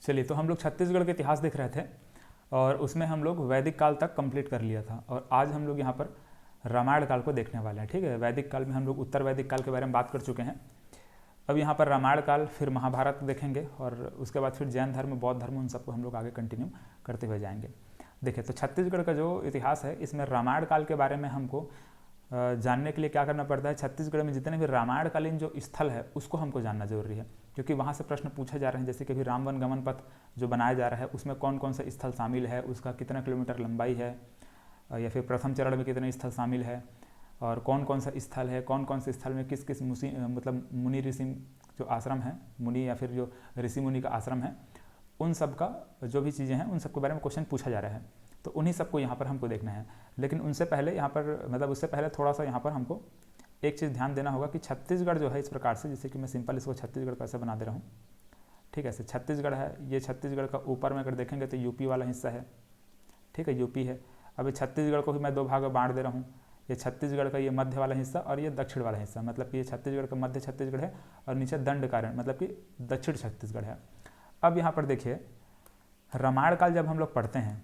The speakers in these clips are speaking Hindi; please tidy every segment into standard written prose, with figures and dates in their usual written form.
चलिए, तो हम लोग छत्तीसगढ़ के इतिहास देख रहे थे और उसमें हम लोग वैदिक काल तक कंप्लीट कर लिया था और आज हम लोग यहाँ पर रामायण काल को देखने वाले हैं। ठीक है, वैदिक काल में हम लोग उत्तर वैदिक काल के बारे में बात कर चुके हैं। अब यहाँ पर रामायण काल, फिर महाभारत देखेंगे और उसके बाद फिर जैन धर्म, बौद्ध धर्म, उन सबको हम लोग आगे कंटिन्यू करते हुए जाएंगे। देखिए, तो छत्तीसगढ़ का जो इतिहास है इसमें रामायण काल के बारे में हमको जानने के लिए क्या करना पड़ता है, छत्तीसगढ़ में जितने भी रामायणकालीन जो स्थल है उसको हमको जानना जरूरी है, क्योंकि वहाँ से प्रश्न पूछे जा रहे हैं। जैसे कि अभी राम वन गमन पथ जो बनाया जा रहा है उसमें कौन कौन सा स्थल शामिल है, उसका कितना किलोमीटर लंबाई है, या फिर प्रथम चरण में कितने स्थल शामिल है, और कौन कौन सा स्थल है, कौन कौन से स्थल में किस किस मतलब मुनि ऋषि जो आश्रम है, मुनि या फिर जो ऋषि मुनि का आश्रम है, उन सब का जो भी चीज़ें हैं उन सब के बारे में क्वेश्चन पूछा जा रहा है। तो उन्हीं सबको यहाँ पर हमको देखना है। लेकिन उनसे पहले यहाँ पर मतलब उससे पहले थोड़ा सा यहाँ पर हमको एक चीज़ ध्यान देना होगा कि छत्तीसगढ़ जो है इस प्रकार से, जैसे कि मैं सिंपल इसको छत्तीसगढ़ कैसे बना दे रहा हूँ। ठीक है, ऐसे छत्तीसगढ़ है, ये छत्तीसगढ़ का ऊपर में अगर देखेंगे तो यूपी वाला हिस्सा है। ठीक है, यूपी है। अभी छत्तीसगढ़ को भी मैं दो भाग में बांट दे रहा हूँ, ये छत्तीसगढ़ का ये मध्य वाला हिस्सा और ये दक्षिण वाला हिस्सा, मतलब कि ये छत्तीसगढ़ का मध्य छत्तीसगढ़ है और नीचे दंडकारण्य मतलब कि दक्षिण छत्तीसगढ़ है। अब यहाँ पर देखिए, रामायण काल जब हम लोग पढ़ते हैं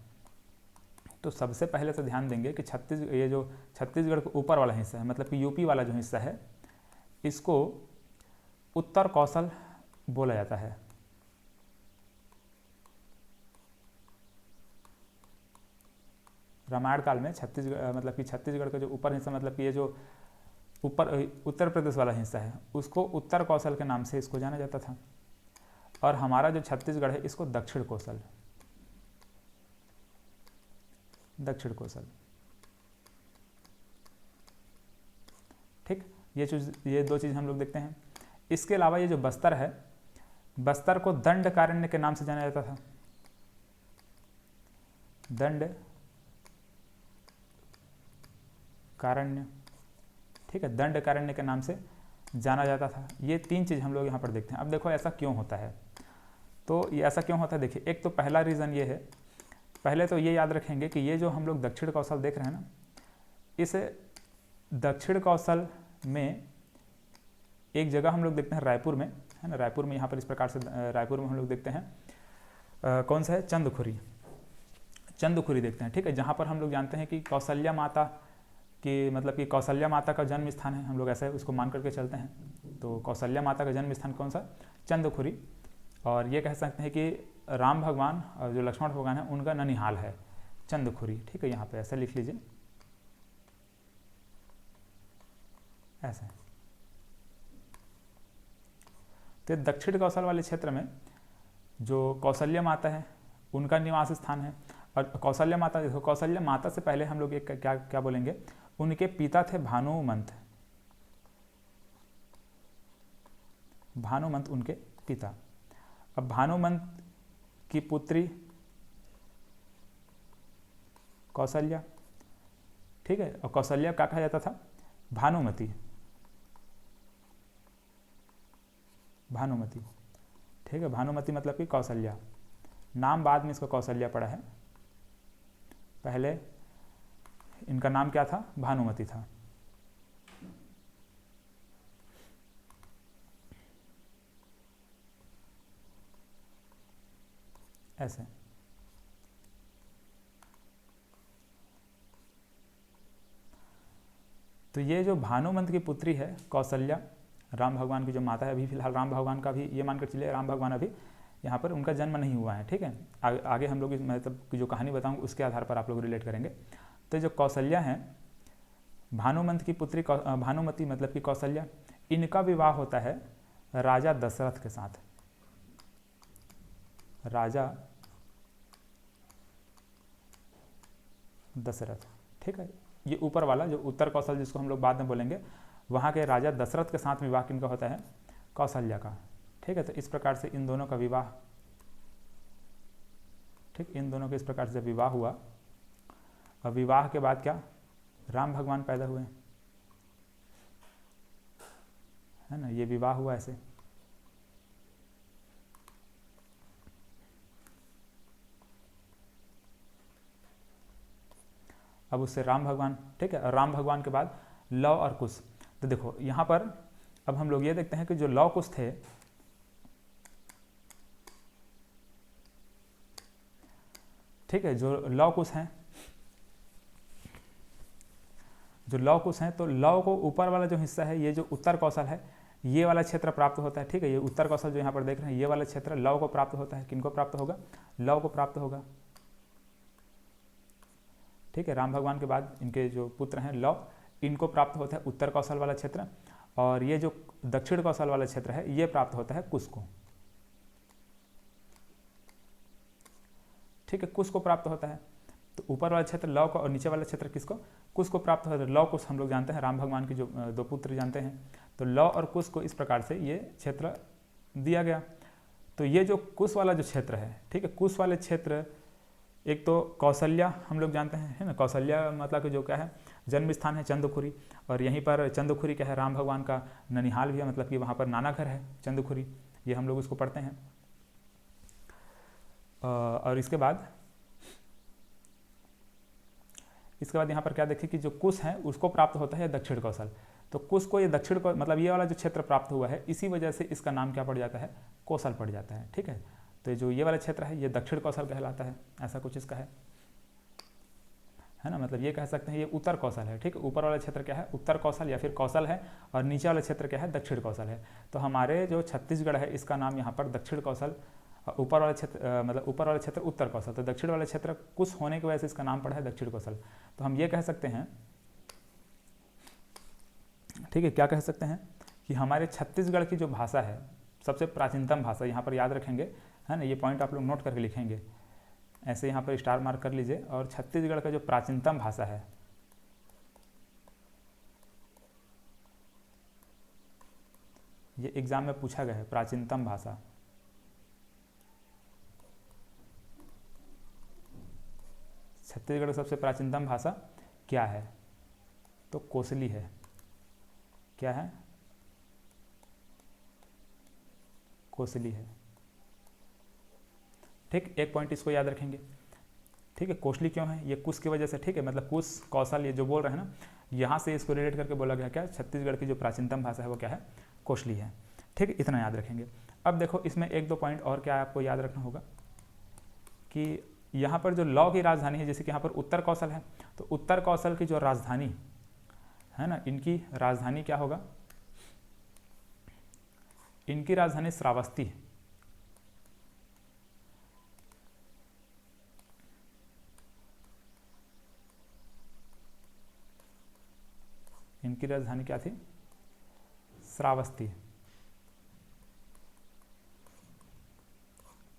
तो सबसे पहले तो ध्यान देंगे कि ये जो छत्तीसगढ़ का ऊपर वाला हिस्सा है, मतलब कि यूपी वाला जो हिस्सा है, इसको उत्तर कौशल बोला जाता है। रामायण काल में छत्तीसगढ़ मतलब कि छत्तीसगढ़ का जो ऊपर हिस्सा, मतलब कि ये जो ऊपर उत्तर प्रदेश वाला हिस्सा है उसको उत्तर कौशल के नाम से इसको जाना जाता था, और हमारा जो छत्तीसगढ़ है इसको दक्षिण कौशल, दक्षिण कौशल। ठीक, ये दो चीज़ हम लोग देखते हैं। इसके अलावा ये जो बस्तर है, बस्तर को दंडकारण्य के नाम से जाना जाता था, दंडकारण्य। ठीक है, दंडकारण्य के नाम से जाना जाता था। ये तीन चीज़ हम लोग यहाँ पर देखते हैं। अब देखो ऐसा क्यों होता है, तो ये ऐसा क्यों होता है, देखिए एक तो पहला रीज़न ये है, पहले तो ये याद रखेंगे कि ये जो हम लोग दक्षिण कौशल देख रहे हैं ना, इस दक्षिण कौशल में एक जगह हम लोग देखते हैं रायपुर में, है ना, रायपुर में यहाँ पर इस प्रकार से रायपुर में हम लोग देखते हैं कौन सा है, चंदखुरी, चंदखुरी देखते हैं। ठीक है, जहाँ पर हम लोग जानते हैं कि कौशल्या माता की, मतलब कि कौशल्या माता का जन्म स्थान है, हम लोग ऐसे उसको मान करके चलते हैं। तो कौशल्या माता का जन्म स्थान कौन सा, चंदखुरी। और ये कह सकते हैं कि राम भगवान और जो लक्ष्मण भगवान है उनका ननिहाल है चंदखुरी। ठीक है, यहाँ पे ऐसा लिख लीजिए, ऐसे। तो दक्षिण कौशल वाले क्षेत्र में जो कौशल्या माता है उनका निवास स्थान है। और कौशल्या माता, देखो कौशल्या माता से पहले हम लोग एक क्या क्या बोलेंगे, उनके पिता थे भानुमंत, भानुमंत उनके पिता। अब भानुमंत की पुत्री कौशल्या। ठीक है, और कौशल्या क्या कहा जाता था, भानुमति, भानुमति। ठीक है, भानुमति मतलब कि कौशल्या, नाम बाद में इसका कौशल्या पड़ा है, पहले इनका नाम क्या था, भानुमति था। ऐसे। तो ये जो भानुमंत की पुत्री है कौशल्या, राम भगवान की जो माता है, अभी फिलहाल राम भगवान का भी ये मानकर चलिए, राम भगवान अभी यहाँ पर उनका जन्म नहीं हुआ है। ठीक है, आगे हम लोग मतलब की जो कहानी बताऊंगा उसके आधार पर आप लोग रिलेट करेंगे। तो जो कौशल्या हैं, भानुमंत की पुत्री भानुमति मतलब कि कौशल्या, इनका विवाह होता है राजा दशरथ के साथ, राजा दशरथ। ठीक है, ये ऊपर वाला जो उत्तर कौशल जिसको हम लोग बाद में बोलेंगे, वहाँ के राजा दशरथ के साथ विवाह किनका होता है, कौशल्या का। ठीक है, तो इस प्रकार से इन दोनों का विवाह, ठीक, इन दोनों का इस प्रकार से विवाह हुआ। और विवाह के बाद क्या, राम भगवान पैदा हुए, है ना, ये विवाह हुआ ऐसे। अब उससे राम भगवान, ठीक है, राम भगवान के बाद लव और कुश। तो देखो यहाँ पर अब हम लोग ये देखते हैं कि जो लव कुश थे, ठीक है। जो लौ कुश हैं, जो लौ कुश हैं, तो लौ को ऊपर वाला जो हिस्सा है, ये जो उत्तर कौशल है, ये वाला क्षेत्र प्राप्त होता है। ठीक है, ये उत्तर कौशल जो यहाँ पर देख रहे हैं, ये वाला क्षेत्र लौ को प्राप्त होता है। किनको प्राप्त होगा? लौ को प्राप्त होगा। ठीक है, राम भगवान के बाद इनके जो पुत्र हैं लौ, इनको प्राप्त होता है उत्तर कौशल वाला क्षेत्र, और ये जो दक्षिण कौशल वाला क्षेत्र है, ये प्राप्त होता है कुश को। ठीक है, कुश को प्राप्त होता है। तो ऊपर वाला क्षेत्र लौ को और नीचे वाला क्षेत्र किसको? कुश को प्राप्त होता है। लौ कुश हम लोग जानते हैं, राम भगवान के जो दो पुत्र जानते हैं। तो लौ और कुश को इस प्रकार से ये क्षेत्र दिया गया। तो ये जो कुश वाला जो क्षेत्र है, ठीक है, कुश वाले क्षेत्र, एक तो कौशल्या हम लोग जानते हैं, है ना। कौशल्या मतलब कि जो क्या है, जन्म स्थान है चंद्रखुरी, और यहीं पर चंद्रखुरी क्या है, राम भगवान का ननिहाल भी है, मतलब कि वहाँ पर नाना घर है चंद्रखुरी, ये हम लोग उसको पढ़ते हैं। और इसके बाद यहाँ पर क्या देखिए कि जो कुश है उसको प्राप्त होता है दक्षिण कौशल। तो कुश को ये दक्षिण को मतलब ये वाला जो क्षेत्र प्राप्त हुआ है, इसी वजह से इसका नाम क्या पड़ जाता है? कौशल पड़ जाता है। ठीक है, तो जो ये वाला क्षेत्र है, ये दक्षिण कौशल कहलाता है, ऐसा कुछ इसका है ना। मतलब ये कह सकते हैं ये उत्तर कौशल है। ठीक है, ऊपर वाला क्षेत्र क्या है? उत्तर कौशल या फिर कौशल है, और नीचे वाला क्षेत्र क्या है? दक्षिण कौशल है। तो हमारे जो छत्तीसगढ़ है, इसका नाम यहाँ पर दक्षिण कौशल, ऊपर वाला क्षेत्र मतलब ऊपर वाला क्षेत्र उत्तर कौशल, तो दक्षिण वाला क्षेत्र कुश होने की वजह से इसका नाम पड़ा है दक्षिण कौशल। तो हम ये कह सकते हैं, ठीक है, क्या कह सकते हैं कि हमारे छत्तीसगढ़ की जो भाषा है, सबसे प्राचीनतम भाषा, यहाँ पर याद रखेंगे, है ना, ये पॉइंट आप लोग नोट करके लिखेंगे, ऐसे यहाँ पर स्टार मार्क कर लीजिए। और छत्तीसगढ़ का जो प्राचीनतम भाषा है, ये एग्जाम में पूछा गया है, प्राचीनतम भाषा। छत्तीसगढ़ की सबसे प्राचीनतम भाषा क्या है? तो कोसली है। क्या है? कोसली है। ठीक, एक पॉइंट इसको याद रखेंगे। ठीक है, कोसली क्यों है? ये कुश की वजह से। ठीक है, मतलब कुश कौशल ये जो बोल रहे हैं ना, यहाँ से इसको रिलेट करके बोला गया क्या? छत्तीसगढ़ की जो प्राचीनतम भाषा है वो क्या है? कोसली है। ठीक है, इतना याद रखेंगे। अब देखो इसमें एक दो पॉइंट और क्या आपको याद रखना होगा कि यहाँ पर जो लौ की राजधानी है, जैसे कि यहाँ पर उत्तर कौशल है, तो उत्तर कौशल की जो राजधानी है ना, इनकी राजधानी क्या होगा? इनकी राजधानी श्रावस्ती। इनकी राजधानी क्या थी? श्रावस्ती,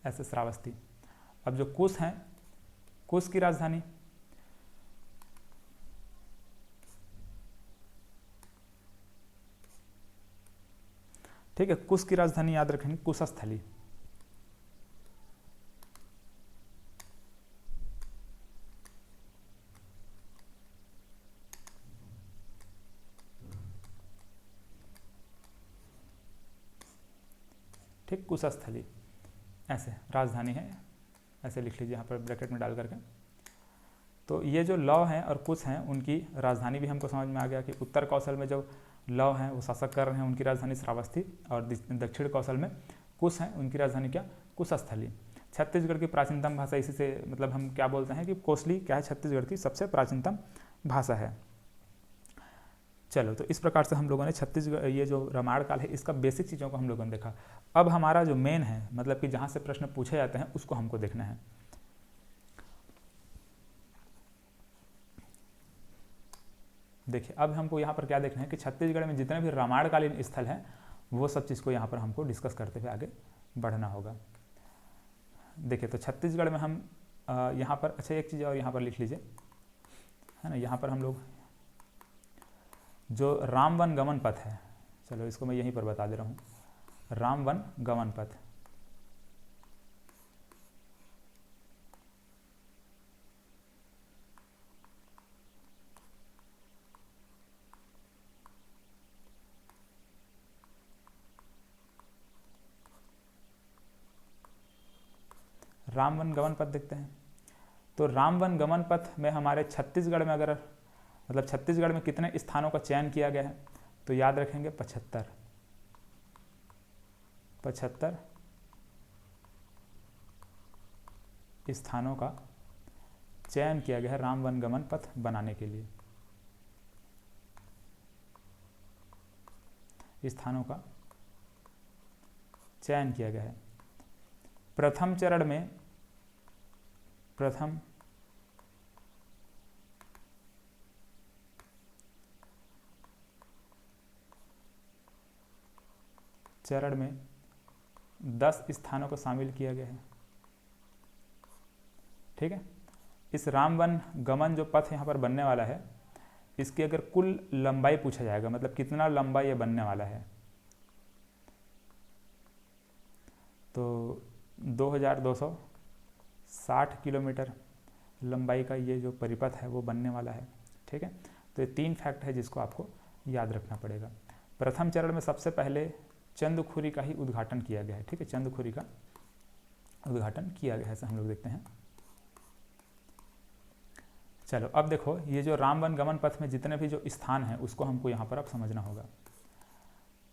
ऐसे श्रावस्ती। अब जो कुश हैं, कुश की राजधानी ठीक है, कुश की राजधानी याद रखेंगे कुशस्थली। ठीक, कुशस्थली ऐसे राजधानी है, ऐसे लिख लीजिए यहाँ पर ब्रैकेट में डाल करके। तो ये जो लौ हैं और कुश हैं, उनकी राजधानी भी हमको समझ में आ गया कि उत्तर कौशल में जो लौ हैं वो शासक कर रहे हैं, उनकी राजधानी श्रावस्ती, और दक्षिण कौशल में कुश हैं, उनकी राजधानी क्या? कुशस्थली। छत्तीसगढ़ की प्राचीनतम भाषा, इसी से मतलब हम क्या बोलते हैं कि कोसली क्या है? छत्तीसगढ़ की सबसे प्राचीनतम भाषा है। चलो, तो इस प्रकार से हम लोगों ने छत्तीसगढ़, ये जो रामायण काल है, इसका बेसिक चीज़ों को हम लोगों ने देखा। अब हमारा जो मेन है, मतलब कि जहाँ से प्रश्न पूछे जाते हैं, उसको हमको देखना है। देखिए, अब हमको यहाँ पर क्या देखना है कि छत्तीसगढ़ में जितने भी रामायणकालीन स्थल हैं, वो सब चीज़ को यहाँ पर हमको डिस्कस करते हुए आगे बढ़ना होगा। देखिए, तो छत्तीसगढ़ में हम यहाँ पर, अच्छा एक चीज़ और यहाँ पर लिख लीजिए, है ना, यहाँ पर हम लोग जो रामवन गमन पथ है, चलो इसको मैं यहीं पर बता दे रहा हूँ, रामवन गमन पथ। रामवन गमन पथ देखते हैं। तो रामवन गमन पथ में हमारे छत्तीसगढ़ में, अगर मतलब छत्तीसगढ़ में कितने स्थानों का चयन किया गया है, तो याद रखेंगे 75 स्थानों का चयन किया गया है राम वन गमन पथ बनाने के लिए। स्थानों का चयन किया गया है। प्रथम चरण में चरण में 10 स्थानों को शामिल किया गया है। ठीक है, इस रामवन गमन जो पथ यहाँ पर बनने वाला है, इसकी अगर कुल लंबाई पूछा जाएगा, मतलब कितना लंबा ये बनने वाला है, तो 2260 किलोमीटर लंबाई का ये जो परिपथ है वो बनने वाला है। ठीक है, तो ये 3 फैक्ट है जिसको आपको याद रखना पड़ेगा। प्रथम चरण में सबसे पहले चंदखुरी का ही उद्घाटन किया गया है। ठीक है, चंदखुरी का उद्घाटन किया गया है, ऐसा हम लोग देखते हैं। चलो अब देखो, ये जो रामवन गमन पथ में जितने भी जो स्थान हैं उसको हमको यहाँ पर अब समझना होगा।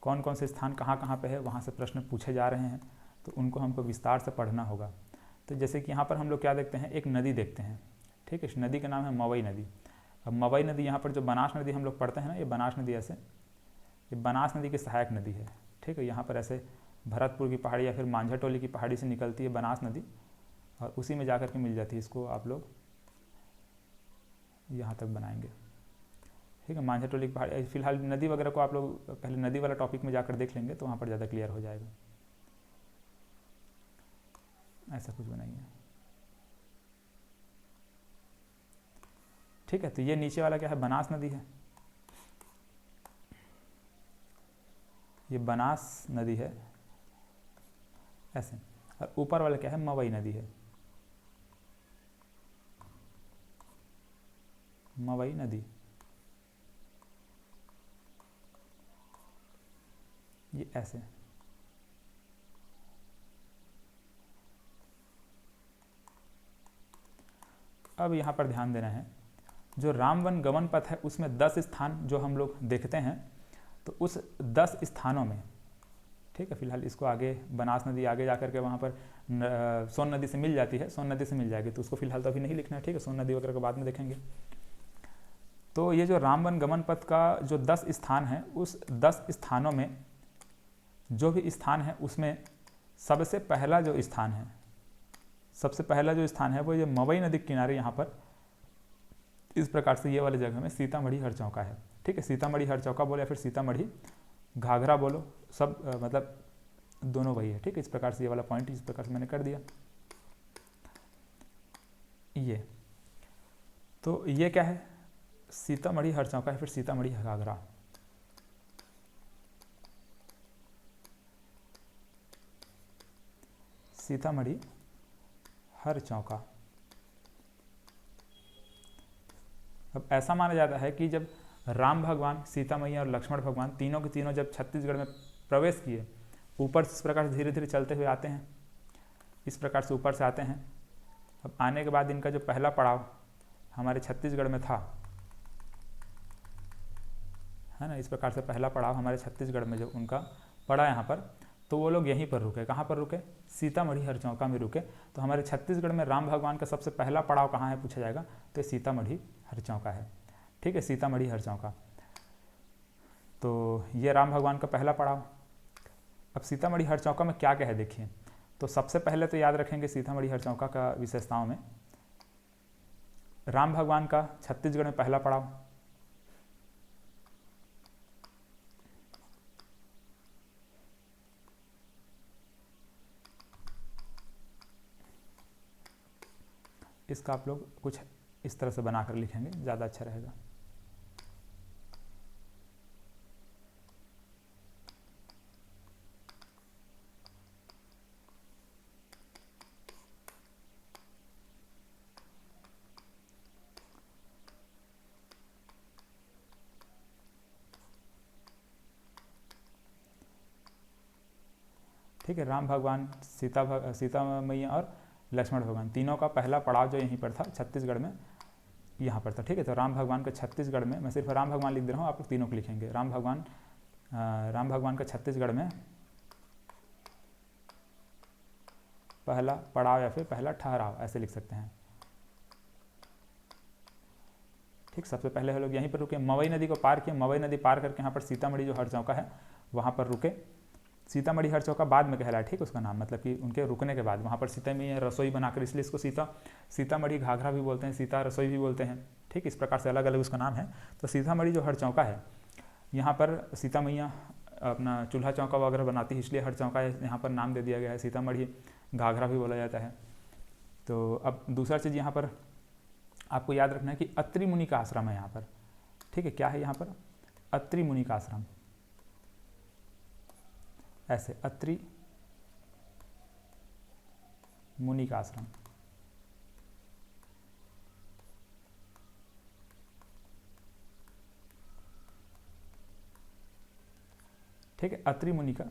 कौन कौन से स्थान कहाँ कहाँ पे है, वहाँ से प्रश्न पूछे जा रहे हैं, तो उनको हमको विस्तार से पढ़ना होगा। तो जैसे कि यहाँ पर हम लोग क्या देखते हैं, एक नदी देखते हैं। ठीक है, इस नदी का नाम है मवई नदी। अब मवई नदी, यहाँ पर जो बनास नदी हम लोग पढ़ते हैं ना, ये बनास नदी ऐसे, ये बनास नदी की सहायक नदी है। ठीक है, यहाँ पर ऐसे भरतपुर की पहाड़ी या फिर मांझाटोली की पहाड़ी से निकलती है बनास नदी, और उसी में जाकर के मिल जाती है। इसको आप लोग यहाँ तक बनाएंगे। ठीक है, मांझाटोली की पहाड़ी, फिलहाल नदी वगैरह को आप लोग पहले नदी वाला टॉपिक में जाकर देख लेंगे तो वहाँ पर ज़्यादा क्लियर हो जाएगा। ऐसा कुछ बनाइए। ठीक है, तो ये नीचे वाला क्या है, बनास नदी है, ये बनास नदी है ऐसे, और ऊपर वाला क्या है, मवई नदी है, मवई नदी, ये ऐसे। अब यहाँ पर ध्यान देना है, जो रामवन गमन पथ है उसमें 10 स्थान जो हम लोग देखते हैं, तो उस 10 स्थानों में, ठीक है, फिलहाल इसको आगे बनास नदी आगे जाकर के वहाँ पर सोन नदी से मिल जाती है, सोन नदी से मिल जाएगी, तो उसको फिलहाल तो अभी नहीं लिखना है। ठीक है, सोन नदी वगैरह को बाद में देखेंगे। तो ये जो रामवन गमन पथ का जो 10 स्थान है, उस 10 स्थानों में जो भी स्थान है उसमें सबसे पहला जो स्थान है, सबसे पहला जो स्थान है वो ये मवई नदी के किनारे यहाँ पर इस प्रकार से ये वाले जगह में सीतामढ़ी हरचौका है। ठीक है, सीतामढ़ी हरचौका बोलो या फिर सीतामढ़ी घाघरा बोलो, सब मतलब दोनों वही है। ठीक है, इस प्रकार से ये वाला पॉइंट इस प्रकार से मैंने कर दिया। ये तो ये क्या है, सीतामढ़ी हरचौका है, फिर सीतामढ़ी घाघरा। सीतामढ़ी हरचौका। अब ऐसा माना जाता है कि जब राम भगवान, सीता मैया और लक्ष्मण भगवान तीनों के तीनों जब छत्तीसगढ़ में प्रवेश किए, ऊपर से इस प्रकार से धीरे धीरे चलते हुए आते हैं, इस प्रकार से ऊपर से आते हैं। अब आने के बाद इनका जो पहला पड़ाव हमारे छत्तीसगढ़ में था, है ना, इस प्रकार से पहला पड़ाव हमारे छत्तीसगढ़ में जब उनका पड़ा यहाँ पर, तो वो लोग यहीं पर रुके। कहाँ पर रुके, सीतामढ़ी हरचौका में रुके। तो हमारे छत्तीसगढ़ में राम भगवान का सबसे पहला पड़ाव कहाँ है पूछा जाएगा, तो सीतामढ़ी हरचौका है। ठीक है, सीतामढ़ी हरचौका, तो ये राम भगवान का पहला पड़ाव। अब सीतामढ़ी हरचौका में क्या क्या है देखिए, तो सबसे पहले तो याद रखेंगे सीतामढ़ी हरचौका का विशेषताओं में राम भगवान का छत्तीसगढ़ में पहला पड़ाव, इसका आप लोग कुछ इस तरह से बनाकर लिखेंगे, ज़्यादा अच्छा रहेगा। ठीक है, राम भगवान, सीता मैया और लक्ष्मण भगवान तीनों का पहला पड़ाव जो यहीं पर था छत्तीसगढ़ में, यहाँ पर था। ठीक है, तो राम भगवान का छत्तीसगढ़ में, मैं सिर्फ राम भगवान लिख दे रहा हूँ, आप लोग तीनों को लिखेंगे। राम भगवान का छत्तीसगढ़ में पहला पड़ाव या फिर पहला ठहराव, ऐसे लिख सकते हैं। ठीक, सबसे पहले हम लोग यहीं पर रुके, मवई नदी को पार किए, मवई नदी पार करके यहाँ पर सीतामढ़ी जो हरचौका है वहाँ पर रुके। सीतामढ़ी हरचौका बाद में कहलाया, ठीक, उसका नाम मतलब कि उनके रुकने के बाद वहाँ पर सीता में रसोई बनाकर, इसलिए इसको सीतामढ़ी घाघरा भी बोलते हैं, सीता रसोई भी बोलते हैं। ठीक, इस प्रकार से अलग अलग उसका नाम है। तो सीतामढ़ी जो हरचौका है यहाँ पर सीता मैया अपना चूल्हा चौका वगैरह बनाती है, इसलिए हरचौका यहाँ पर नाम दे दिया गया है। सीतामढ़ी घाघरा भी बोला जाता है। तो अब दूसरा चीज़ यहाँ पर आपको याद रखना है कि अत्रि मुनि का आश्रम है यहाँ पर। ठीक है, क्या है यहाँ पर? अत्रि मुनि का आश्रम, ऐसे अत्रि मुनि का आश्रम। ठीक है, अत्रि मुनि का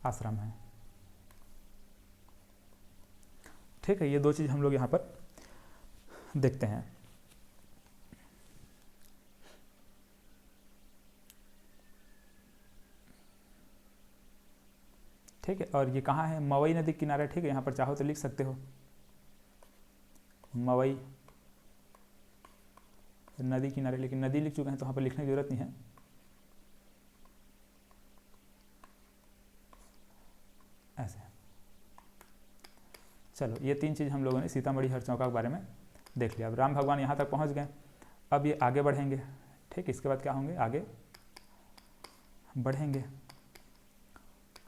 आश्रम है। ठीक है, ये दो चीज़ हम लोग यहाँ पर देखते हैं। ठीक है, और ये कहाँ है? मवई नदी किनारे। ठीक है, यहाँ पर चाहो तो लिख सकते हो मवई नदी किनारे, लेकिन नदी लिख चुके हैं तो वहाँ पर लिखने की जरूरत नहीं है। ऐसे चलो, ये तीन चीज़ हम लोगों ने सीतामढ़ी हरचौका के बारे में देख लिया। अब राम भगवान यहाँ तक पहुँच गए, अब ये आगे बढ़ेंगे। ठीक, इसके बाद क्या होंगे? आगे बढ़ेंगे।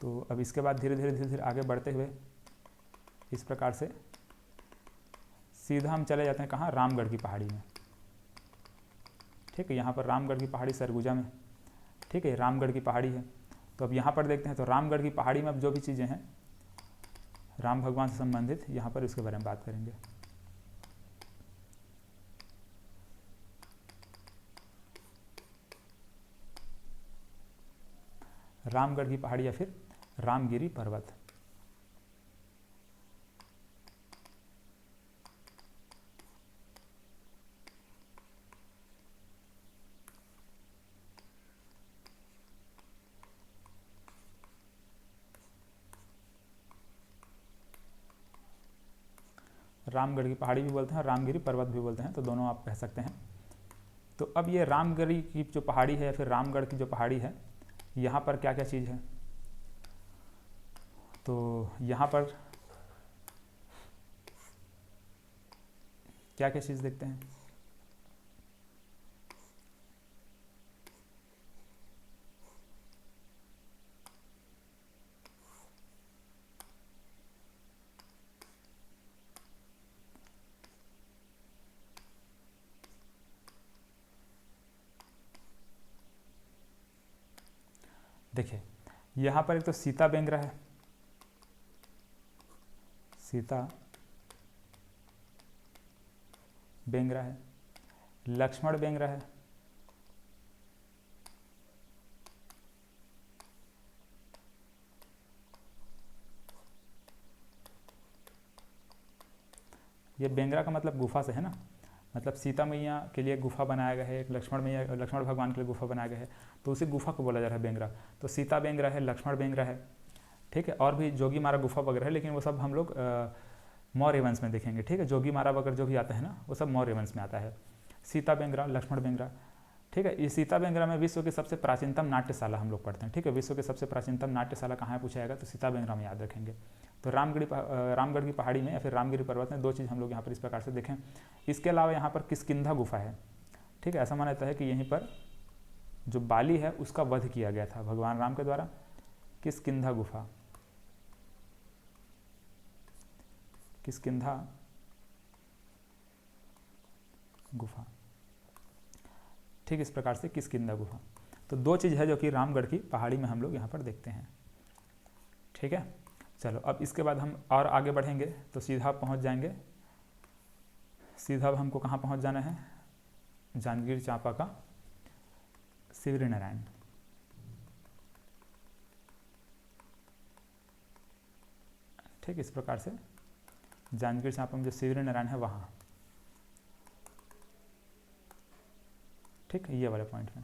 तो अब इसके बाद धीरे धीरे आगे बढ़ते हुए इस प्रकार से सीधा हम चले जाते हैं कहाँ? रामगढ़ की पहाड़ी में। ठीक है, यहाँ पर रामगढ़ की पहाड़ी सरगुजा में। ठीक है, रामगढ़ की पहाड़ी है। तो अब यहाँ पर देखते हैं, तो रामगढ़ की पहाड़ी में अब जो भी चीज़ें हैं राम भगवान से संबंधित, यहाँ पर उसके बारे में बात करेंगे। रामगढ़ की पहाड़ी या फिर रामगिरी पर्वत। रामगढ़ की पहाड़ी भी बोलते हैं, रामगिरी पर्वत भी बोलते हैं, तो दोनों आप कह सकते हैं। तो अब ये रामगिरी की जो पहाड़ी है या फिर रामगढ़ की जो पहाड़ी है, यहाँ पर क्या क्या चीज़ है? तो यहाँ पर क्या क्या चीज़ देखते हैं? देखिए, यहाँ पर एक तो सीता बेंगरा है, सीता बेंगरा है, लक्ष्मण बेंगरा है, ये बेंगरा का मतलब गुफा से है ना, मतलब सीता मैया के लिए गुफा बनाया गया है, एक लक्ष्मण भगवान के लिए गुफा बनाया गया है, तो उसी गुफा को बोला जा रहा है बेंगरा। तो सीता बेंगरा है, लक्ष्मण बेंगरा है। ठीक है, और भी जोगी मारा गुफा वगैरह है, लेकिन वो सब हम लोग मौर्य वंश में देखेंगे। ठीक है, जोगी मारा वगैरह जो भी आता है ना, वो सब मौर्य वंश में आता है। सीता बेंगरा, लक्ष्मण बेंगरा। ठीक है, ये सीता बेंगरा में विश्व की सबसे प्राचीनतम नाट्यशाला हम लोग पढ़ते हैं। ठीक है, विश्व की सबसे प्राचीनतम नाट्यशाला कहाँ है पूछा जाएगा तो सीता बेंगरा में याद रखेंगे। तो रामगढ़ की पहाड़ी में या फिर रामगिरी पर्वत में दो चीज़ हम लोग यहाँ पर इस प्रकार से देखें। इसके अलावा यहाँ पर किष्किंधा गुफा है। ठीक है, ऐसा माना जाता है कि यहीं पर जो बाली है उसका वध किया गया था भगवान राम के द्वारा। किष्किंधा गुफा, किष्किंधा गुफा। ठीक, इस प्रकार से किष्किंधा गुफा। तो दो चीज़ है जो कि रामगढ़ की पहाड़ी में हम लोग यहाँ पर देखते हैं। ठीक है, चलो अब इसके बाद हम और आगे बढ़ेंगे तो सीधा पहुँच जाएंगे। सीधा अब हमको कहाँ पहुँच जाना है? जांजगीर चांपा का शिवरी नारायण। ठीक, इस प्रकार से जांजगीर चांपा में जो शिवरी नारायण है वहाँ। ठीक, ये वाले पॉइंट में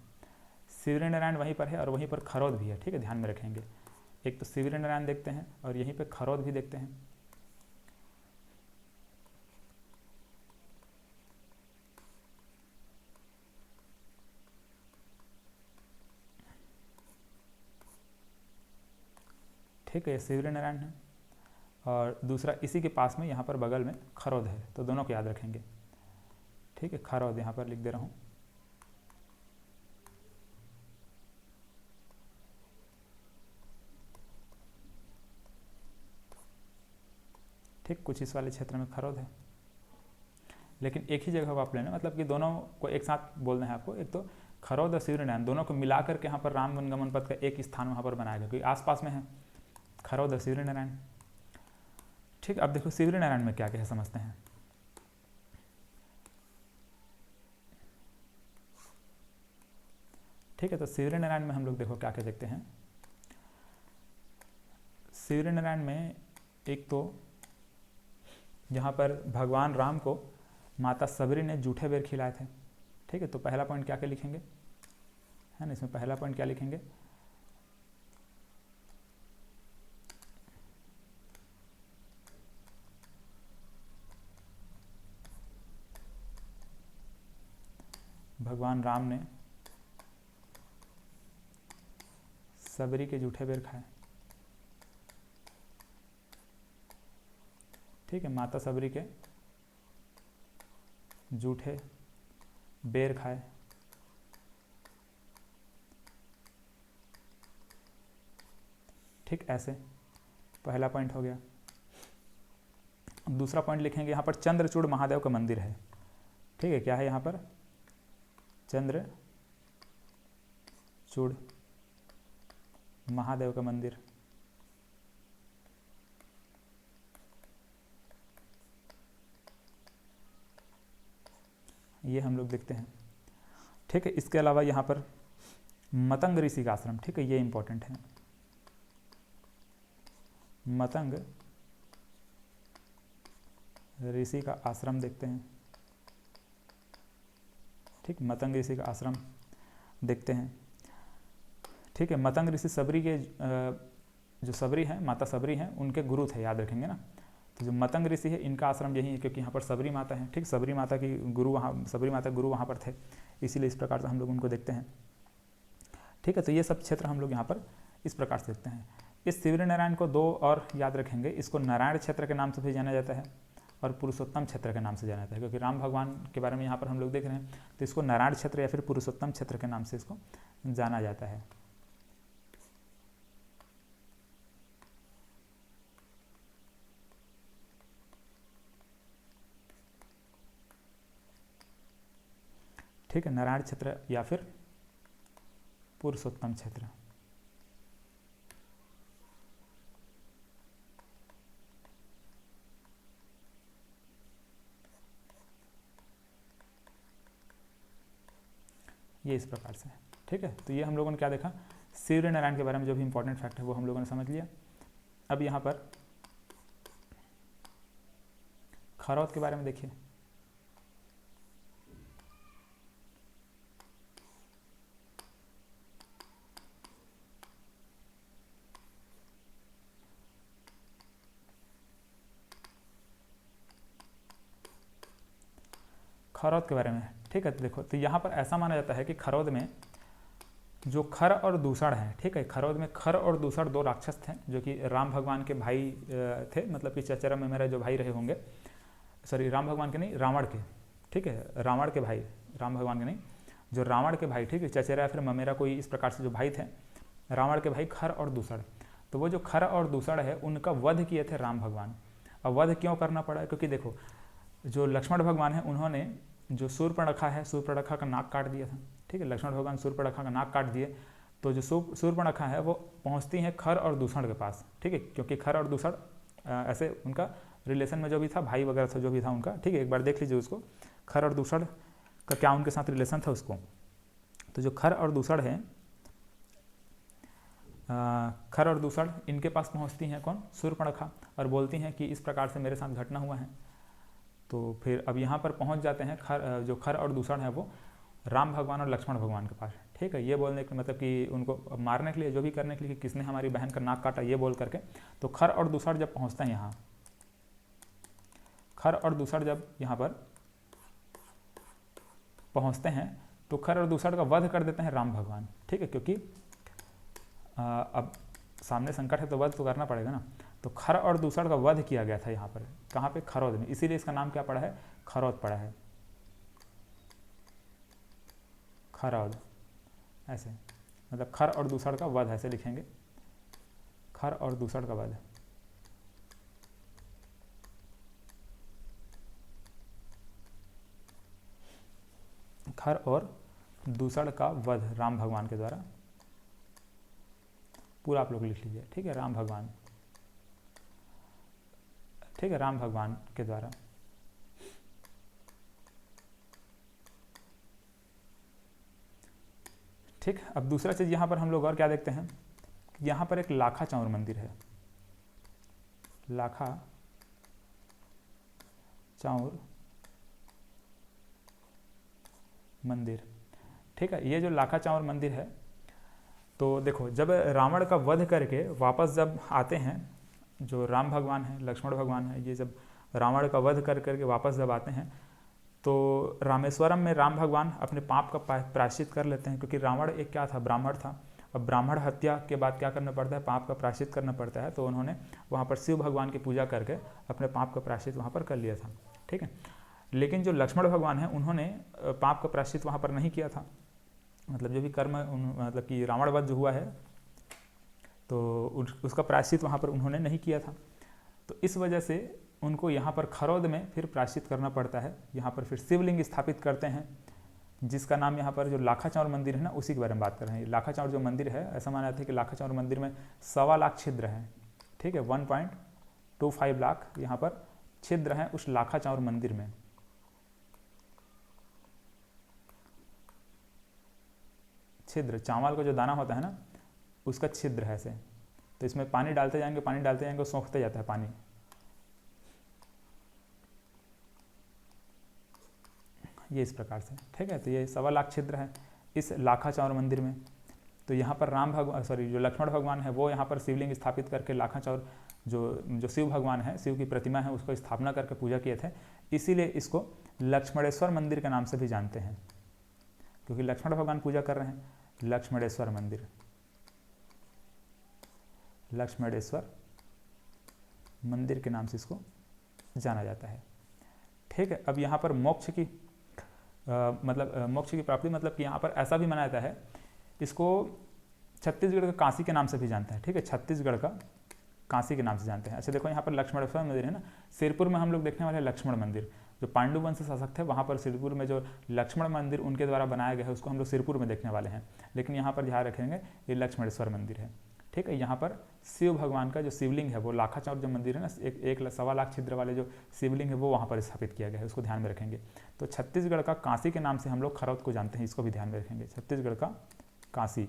शिवरी नारायण वहीं पर है और वहीं पर खरौद भी है। ठीक है, ध्यान में रखेंगे। एक तो शिवरी नारायण देखते हैं और यहीं पे खरौद भी देखते हैं। ठीक है, ये शिवरी नारायण है, और दूसरा इसी के पास में यहाँ पर बगल में खरौद है, तो दोनों को याद रखेंगे। ठीक है, खरौद यहाँ पर लिख दे रहा हूँ। ठीक, कुछ इस वाले क्षेत्र में खरौद है, लेकिन एक ही जगह को आप लेना, मतलब कि दोनों को एक साथ बोलना है आपको। एक तो खरौद और शिवरी नारायण दोनों को मिला करके यहाँ पर राम वनगमन पथ का एक स्थान वहाँ पर बनाया गया, क्योंकि आसपास में है खरौद और शिवरी नारायण। ठीक, अब देखो शिवरी नारायण में क्या क्या है समझते हैं। ठीक है, तो शिवरी नारायण में हम लोग देखो क्या क्या देखते हैं। शिवरी नारायण में एक तो यहाँ पर भगवान राम को माता सबरी ने जूठे बेर खिलाए थे। ठीक है, तो पहला पॉइंट क्या क्या लिखेंगे, है ना, इसमें पहला पॉइंट क्या लिखेंगे, भगवान राम ने सबरी के जूठे बेर खाए। ठीक है, माता सबरी के जूठे बेर खाए। ठीक, ऐसे पहला पॉइंट हो गया। दूसरा पॉइंट लिखेंगे, यहाँ पर चंद्रचूड़ महादेव का मंदिर है। ठीक है, क्या है यहाँ पर, चंद्रचूड़ महादेव का मंदिर। ये हम लोग देखते हैं। ठीक है, इसके अलावा यहाँ पर मतंग ऋषि का आश्रम। ठीक है, ये इंपॉर्टेंट है, मतंग ऋषि का आश्रम देखते हैं। ठीक, मतंग ऋषि का आश्रम देखते हैं। ठीक है, मतंग ऋषि सबरी के जो सबरी हैं, माता सबरी हैं, उनके गुरु थे, याद रखेंगे ना। तो जो मतंग ऋषि है इनका आश्रम यही है, क्योंकि यहाँ पर सबरी माता है। ठीक, सबरी माता की गुरु वहाँ, सबरी माता गुरु वहाँ पर थे, इसीलिए इस प्रकार से हम लोग उनको देखते हैं। ठीक है, तो ये सब क्षेत्र हम लोग यहाँ पर इस प्रकार से देखते हैं। इस शिवरी नारायण को दो और याद रखेंगे, इसको नारायण क्षेत्र के नाम से भी जाना जाता है और पुरुषोत्तम क्षेत्र के नाम से जाना जाता है, क्योंकि राम भगवान के बारे में यहाँ पर हम लोग देख रहे हैं, तो इसको नारायण क्षेत्र या फिर पुरुषोत्तम क्षेत्र के नाम से इसको जाना जाता है। ठीक है, नारायण क्षेत्र या फिर पुरुषोत्तम क्षेत्र। ये इस प्रकार से। ठीक है, तो ये हम लोगों ने क्या देखा, शिवरी नारायण के बारे में जो भी इंपॉर्टेंट फैक्ट है वो हम लोगों ने समझ लिया। अब यहाँ पर खरौद के बारे में देखिए। खरौद के बारे में, ठीक है, तो देखो, तो यहाँ पर ऐसा माना जाता है कि खरौद में जो खर और दूसड़ हैं, ठीक है, खरौद में खर और दूसड़ दो राक्षस थे, जो कि राम भगवान के भाई थे, मतलब कि चचेरा में मेरा जो भाई रहे होंगे, सॉरी राम भगवान के नहीं, रावण के। ठीक है, रावण के भाई, राम भगवान के नहीं, जो रावण के भाई, ठीक है, चचेरा या फिर ममेरा कोई इस प्रकार से जो भाई थे, रावण के भाई खर और दूसड़। तो वो जो खर और दूसड़ है उनका वध किए थे राम भगवान। अब वध क्यों करना पड़ा, क्योंकि देखो जो लक्ष्मण भगवान है उन्होंने जो सूर्पणखा है, सूर्पणखा का नाक काट दिया था। ठीक है, लक्ष्मण भगवान सूर्पणखा का नाक काट दिए, तो जो सूर्पणखा है वो पहुंचती हैं खर और दूसड़ के पास। ठीक है, क्योंकि खर और दूसड़ ऐसे उनका रिलेशन में जो भी था, भाई वगैरह था जो भी था उनका। ठीक है, एक बार देख लीजिए उसको, खर और दूसड़ का क्या उनके साथ रिलेशन था उसको। तो जो खर और दूसड़ है, खर और दूसड़ इनके पास पहुंचती हैं कौन, सूर्पणखा, और बोलती हैं कि इस प्रकार से मेरे साथ घटना हुआ है। तो फिर अब यहाँ पर पहुँच जाते हैं जो खर और दूसड़ है वो राम भगवान और लक्ष्मण भगवान के पास। ठीक है, ये बोलने के मतलब कि उनको मारने के लिए, जो भी करने के लिए कि किसने हमारी बहन का नाक काटा, ये बोल करके। तो खर और दूसड़ जब पहुँचते हैं यहाँ, खर और दूसड़ जब यहाँ पर पहुँचते हैं तो खर और दूसड़ का वध कर देते हैं राम भगवान। ठीक है, क्योंकि अब सामने संकट है तो वध तो करना पड़ेगा ना। तो खर और दूसर का वध किया गया था यहाँ पर, कहाँ पे, खरौद में, इसीलिए इसका नाम क्या पड़ा है, खरौद पड़ा है, खरौद, ऐसे, मतलब खर और दूसर का वध ऐसे लिखेंगे, खर और दूसर का वध। खर और दूसर का वध राम भगवान के द्वारा, पूरा आप लोग लिख लीजिए, ठीक है, राम भगवान, ठीक है, राम भगवान के द्वारा। ठीक, अब दूसरा चीज़ यहाँ पर हम लोग और क्या देखते हैं, यहाँ पर एक लाखा चौर मंदिर है, लाखा चौर मंदिर, ठीक है। ये जो लाखा चौर मंदिर है, तो देखो जब रावण का वध करके वापस जब आते हैं, जो राम भगवान है, लक्ष्मण भगवान है, ये जब रावण का वध कर करके वापस जब आते हैं, तो रामेश्वरम में राम भगवान अपने पाप का प्रायश्चित कर लेते हैं, क्योंकि रावण एक क्या था, ब्राह्मण था। अब ब्राह्मण हत्या के बाद क्या करना पड़ता है, पाप का प्रायश्चित करना पड़ता है। तो उन्होंने वहाँ पर शिव भगवान की पूजा करके अपने पाप का प्रायश्चित वहाँ पर कर लिया था, ठीक है। लेकिन जो लक्ष्मण भगवान है, उन्होंने पाप का प्रायश्चित वहाँ पर नहीं किया था, मतलब जो भी कर्म, मतलब कि रावण वध जो हुआ है, तो उसका प्रायश्चित वहाँ पर उन्होंने नहीं किया था। तो इस वजह से उनको यहाँ पर खरौद में फिर प्रायश्चित करना पड़ता है। यहाँ पर फिर शिवलिंग स्थापित करते हैं, जिसका नाम यहाँ पर जो लाखा चौर मंदिर है ना, उसी के बारे में बात कर रहे हैं। लाखा चौर जो मंदिर है, ऐसा माना जाता है कि लाखा चौर मंदिर में 1.25 लाख छिद्र हैं, ठीक है, 1.25 लाख यहाँ पर छिद्र हैं उस लाखा चौर मंदिर में। छिद्र, चावल का जो दाना होता है ना, उसका छिद्र है ऐसे। तो इसमें पानी डालते जाएंगे, पानी डालते जाएंगे, सोखते जाता है पानी, ये इस प्रकार से, ठीक है। तो ये 1.25 लाख छिद्र है इस लाखा चौर मंदिर में। तो यहाँ पर राम भगवान, सॉरी, जो लक्ष्मण भगवान है, वो यहाँ पर शिवलिंग स्थापित करके लाखा चौर, जो शिव भगवान है, शिव की प्रतिमा है, उसको स्थापना करके पूजा किए थे। इसीलिए इसको लक्ष्मणेश्वर मंदिर के नाम से भी जानते हैं, क्योंकि लक्ष्मण भगवान पूजा कर रहे हैं। लक्ष्मणेश्वर मंदिर, लक्ष्मणेश्वर मंदिर के नाम से इसको जाना जाता है, ठीक है। अब यहाँ पर मोक्ष की मोक्ष की प्राप्ति, मतलब कि यहाँ पर ऐसा भी मनाया जाता है, इसको छत्तीसगढ़ का काशी के नाम से भी जानते हैं, ठीक है, छत्तीसगढ़ का काशी के नाम से जानते हैं। अच्छा देखो, यहाँ पर लक्ष्मणेश्वर मंदिर है ना, सिरपुर में हम लोग देखने वाले लक्ष्मण मंदिर, जो पांडु वंश शासक थे, वहाँ पर सिरपुर में जो लक्ष्मण मंदिर उनके द्वारा बनाया गया है, उसको हम लोग सिरपुर में देखने वाले हैं। लेकिन यहाँ पर ध्यान रखेंगे, ये लक्ष्मणेश्वर मंदिर है, ठीक है। यहाँ पर शिव भगवान का जो शिवलिंग है, वो लाखा चौर जो मंदिर है ना, 1.25 लाख छिद्र वाले जो शिवलिंग है, वो वहाँ पर स्थापित किया गया है, उसको ध्यान में रखेंगे। तो छत्तीसगढ़ का काशी के नाम से हम लोग खरौद को जानते हैं, इसको भी ध्यान में रखेंगे, छत्तीसगढ़ का काशी।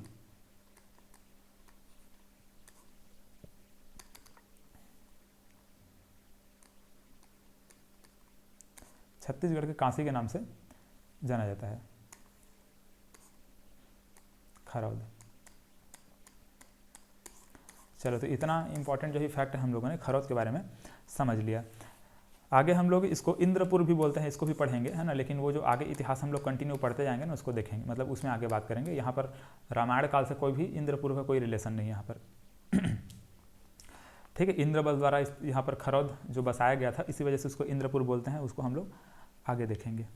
छत्तीसगढ़ के काशी के नाम से जाना जाता है खरौद। चलो, तो इतना इंपॉर्टेंट जो ही फैक्ट है हम लोगों ने खरौद के बारे में समझ लिया। आगे हम लोग इसको इंद्रपुर भी बोलते हैं, इसको भी पढ़ेंगे, है ना। लेकिन वो जो आगे इतिहास हम लोग कंटिन्यू पढ़ते जाएंगे ना, उसको देखेंगे, मतलब उसमें आगे बात करेंगे। यहाँ पर रामायण काल से कोई भी इंद्रपुर का कोई रिलेशन नहीं है यहाँ पर, ठीक है। इंद्रबल द्वारा यहाँ पर खरौद जो बसाया गया था, इसी वजह से उसको इंद्रपुर बोलते हैं, उसको हम लोग आगे देखेंगे।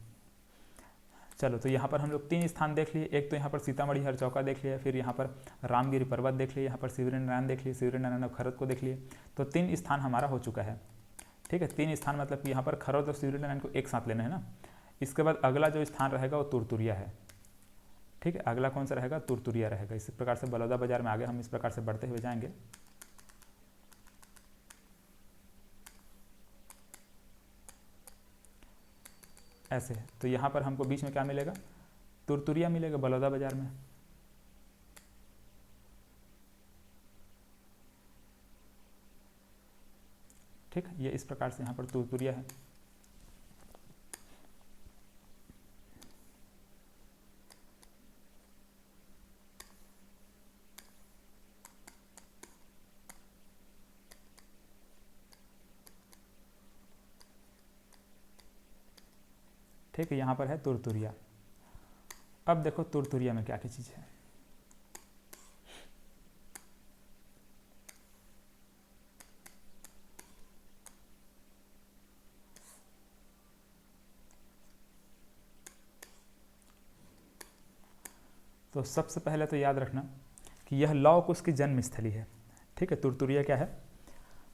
चलो, तो यहाँ पर हम लोग 3 स्थान देख लिए। एक तो यहाँ पर सीतामढ़ी हरचौका देख लिया, फिर यहाँ पर रामगिरी पर्वत देख लिए, यहाँ पर शिवरीनारायण देख लिए, शिवरीनारायण और खरौद को देख लिए। तो 3 स्थान हमारा हो चुका है, ठीक है। 3 स्थान मतलब कि यहाँ पर खरौद और शिवरीनारायण को एक साथ लेना है ना। इसके बाद अगला जो स्थान रहेगा वो तुरतुरिया है, ठीक है। अगला कौन सा रहेगा, तुरतुरिया रहेगा। इसी प्रकार से बलौदा बाजार में आगे हम इस प्रकार से बढ़ते हुए जाएंगे। ऐसे, तो यहाँ पर हमको बीच में क्या मिलेगा, तुरतुरिया मिलेगा बलौदा बाजार में, ठीक है। ये इस प्रकार से यहाँ पर तुरतुरिया है। ठीक है, यहाँ पर है तुरतुरिया। अब देखो तुरतुरिया में क्या क्या चीज़ है। तो सबसे पहले तो याद रखना कि यह लौ कुश की जन्म स्थली है। ठीक है, तुरतुरिया क्या है?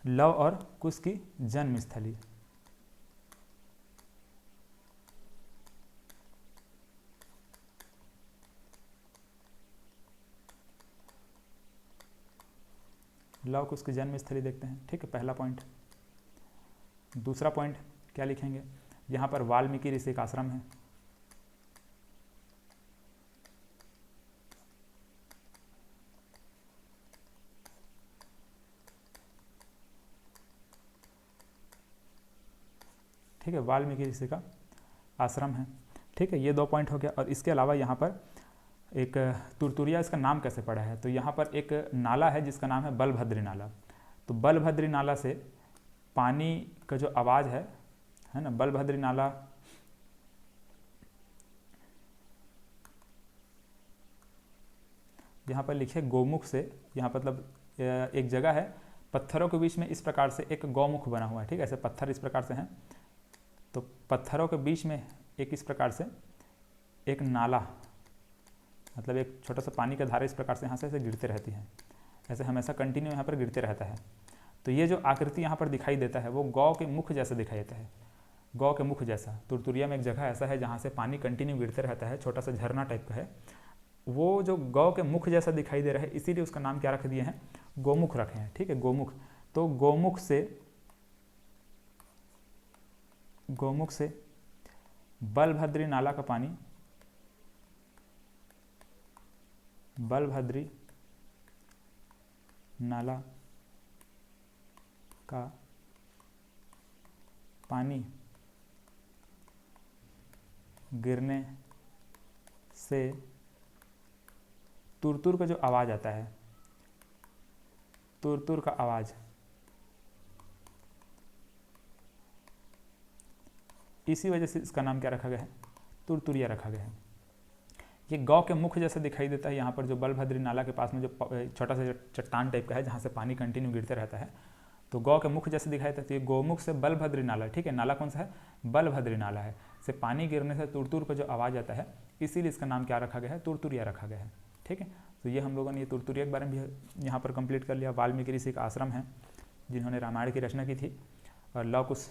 लौ और कुश की जन्म स्थली। लौ कुश की जन्म स्थली देखते हैं। ठीक है, पहला पॉइंट। दूसरा पॉइंट क्या लिखेंगे? यहाँ पर वाल्मीकि ऋषि का आश्रम है। ठीक है, वाल्मीकि ऋषि का आश्रम है। ठीक है, ये 2 पॉइंट हो गया। और इसके अलावा यहाँ पर एक तुरतुरिया, इसका नाम कैसे पड़ा है? तो यहाँ पर एक नाला है जिसका नाम है बलभद्री नाला। तो बलभद्री नाला से पानी का जो आवाज़ है ना, बलभद्री नाला यहाँ पर लिखे गोमुख से, यहाँ मतलब एक जगह है, पत्थरों के बीच में इस प्रकार से एक गौमुख बना हुआ है। ठीक है, ऐसे पत्थर इस प्रकार से हैं, तो पत्थरों के बीच में एक इस प्रकार से एक नाला, मतलब एक छोटा सा पानी का धारा इस प्रकार से यहाँ से ऐसे गिरते रहती है, ऐसे हमेशा कंटिन्यू यहाँ पर गिरते रहता है। तो ये जो आकृति यहाँ पर दिखाई देता है वो गौ के मुख जैसा दिखाई देता है, गौ के मुख जैसा। तुरतुरिया में एक जगह ऐसा है जहाँ से पानी कंटिन्यू गिरते रहता है, छोटा सा झरना टाइप का है, वो जो गौ के मुख जैसा दिखाई दे रहा है, इसीलिए उसका नाम क्या रख दिए हैं? गोमुख रखे हैं। ठीक है, गोमुख। तो गोमुख से बलभद्री नाला का पानी, बलभद्री नाला का पानी गिरने से तुरतुर का जो आवाज़ आता है, तुरतुर का आवाज़, इसी वजह से इसका नाम क्या रखा गया है? तुरतुरिया रखा गया है। ये गौ के मुख जैसे दिखाई देता है यहाँ पर, जो बलभद्री नाला के पास में जो छोटा सा चट्टान टाइप का है जहाँ से पानी कंटिन्यू गिरते रहता है, तो गौ के मुख जैसे दिखाई देता है। ये गोमुख से बलभद्री नाला, ठीक है, नाला कौन सा है? बलभद्री नाला है, से पानी गिरने से तुरतुर का जो आवाज़ आता है, इसीलिए इसका नाम क्या रखा गया है? तुरतुरिया रखा गया है। ठीक है, तो ये हम लोगों ने ये तुरतुरिया के बारे में भी यहाँ पर कंप्लीट कर लिया। वाल्मीकि ऋषि का आश्रम है जिन्होंने रामायण की रचना की थी, और लौ कुश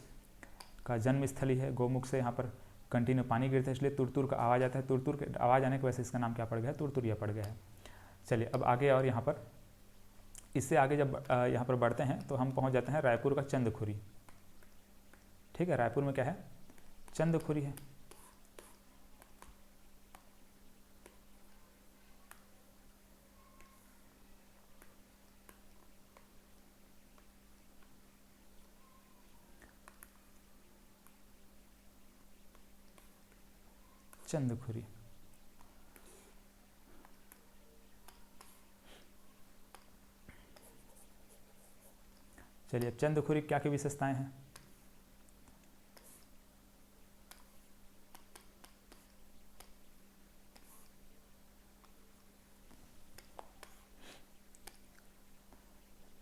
का जन्म स्थली है। गोमुख से यहाँ पर कंटिन्यू पानी गिरता है, इसलिए तुरतुर का आवाज़ आता है। तुरतुर के आवाज़ आने की वजह से इसका नाम क्या पड़ गया है? तुरतुरिया पड़ गया है। चलिए अब आगे, और यहाँ पर इससे आगे जब यहाँ पर बढ़ते हैं तो हम पहुँच जाते हैं रायपुर का चंदखुरी। ठीक है, रायपुर में क्या है? चंदखुरी है। चंदखुरी, चलिए अब चंदखुरी क्या की विशेषताएं हैं?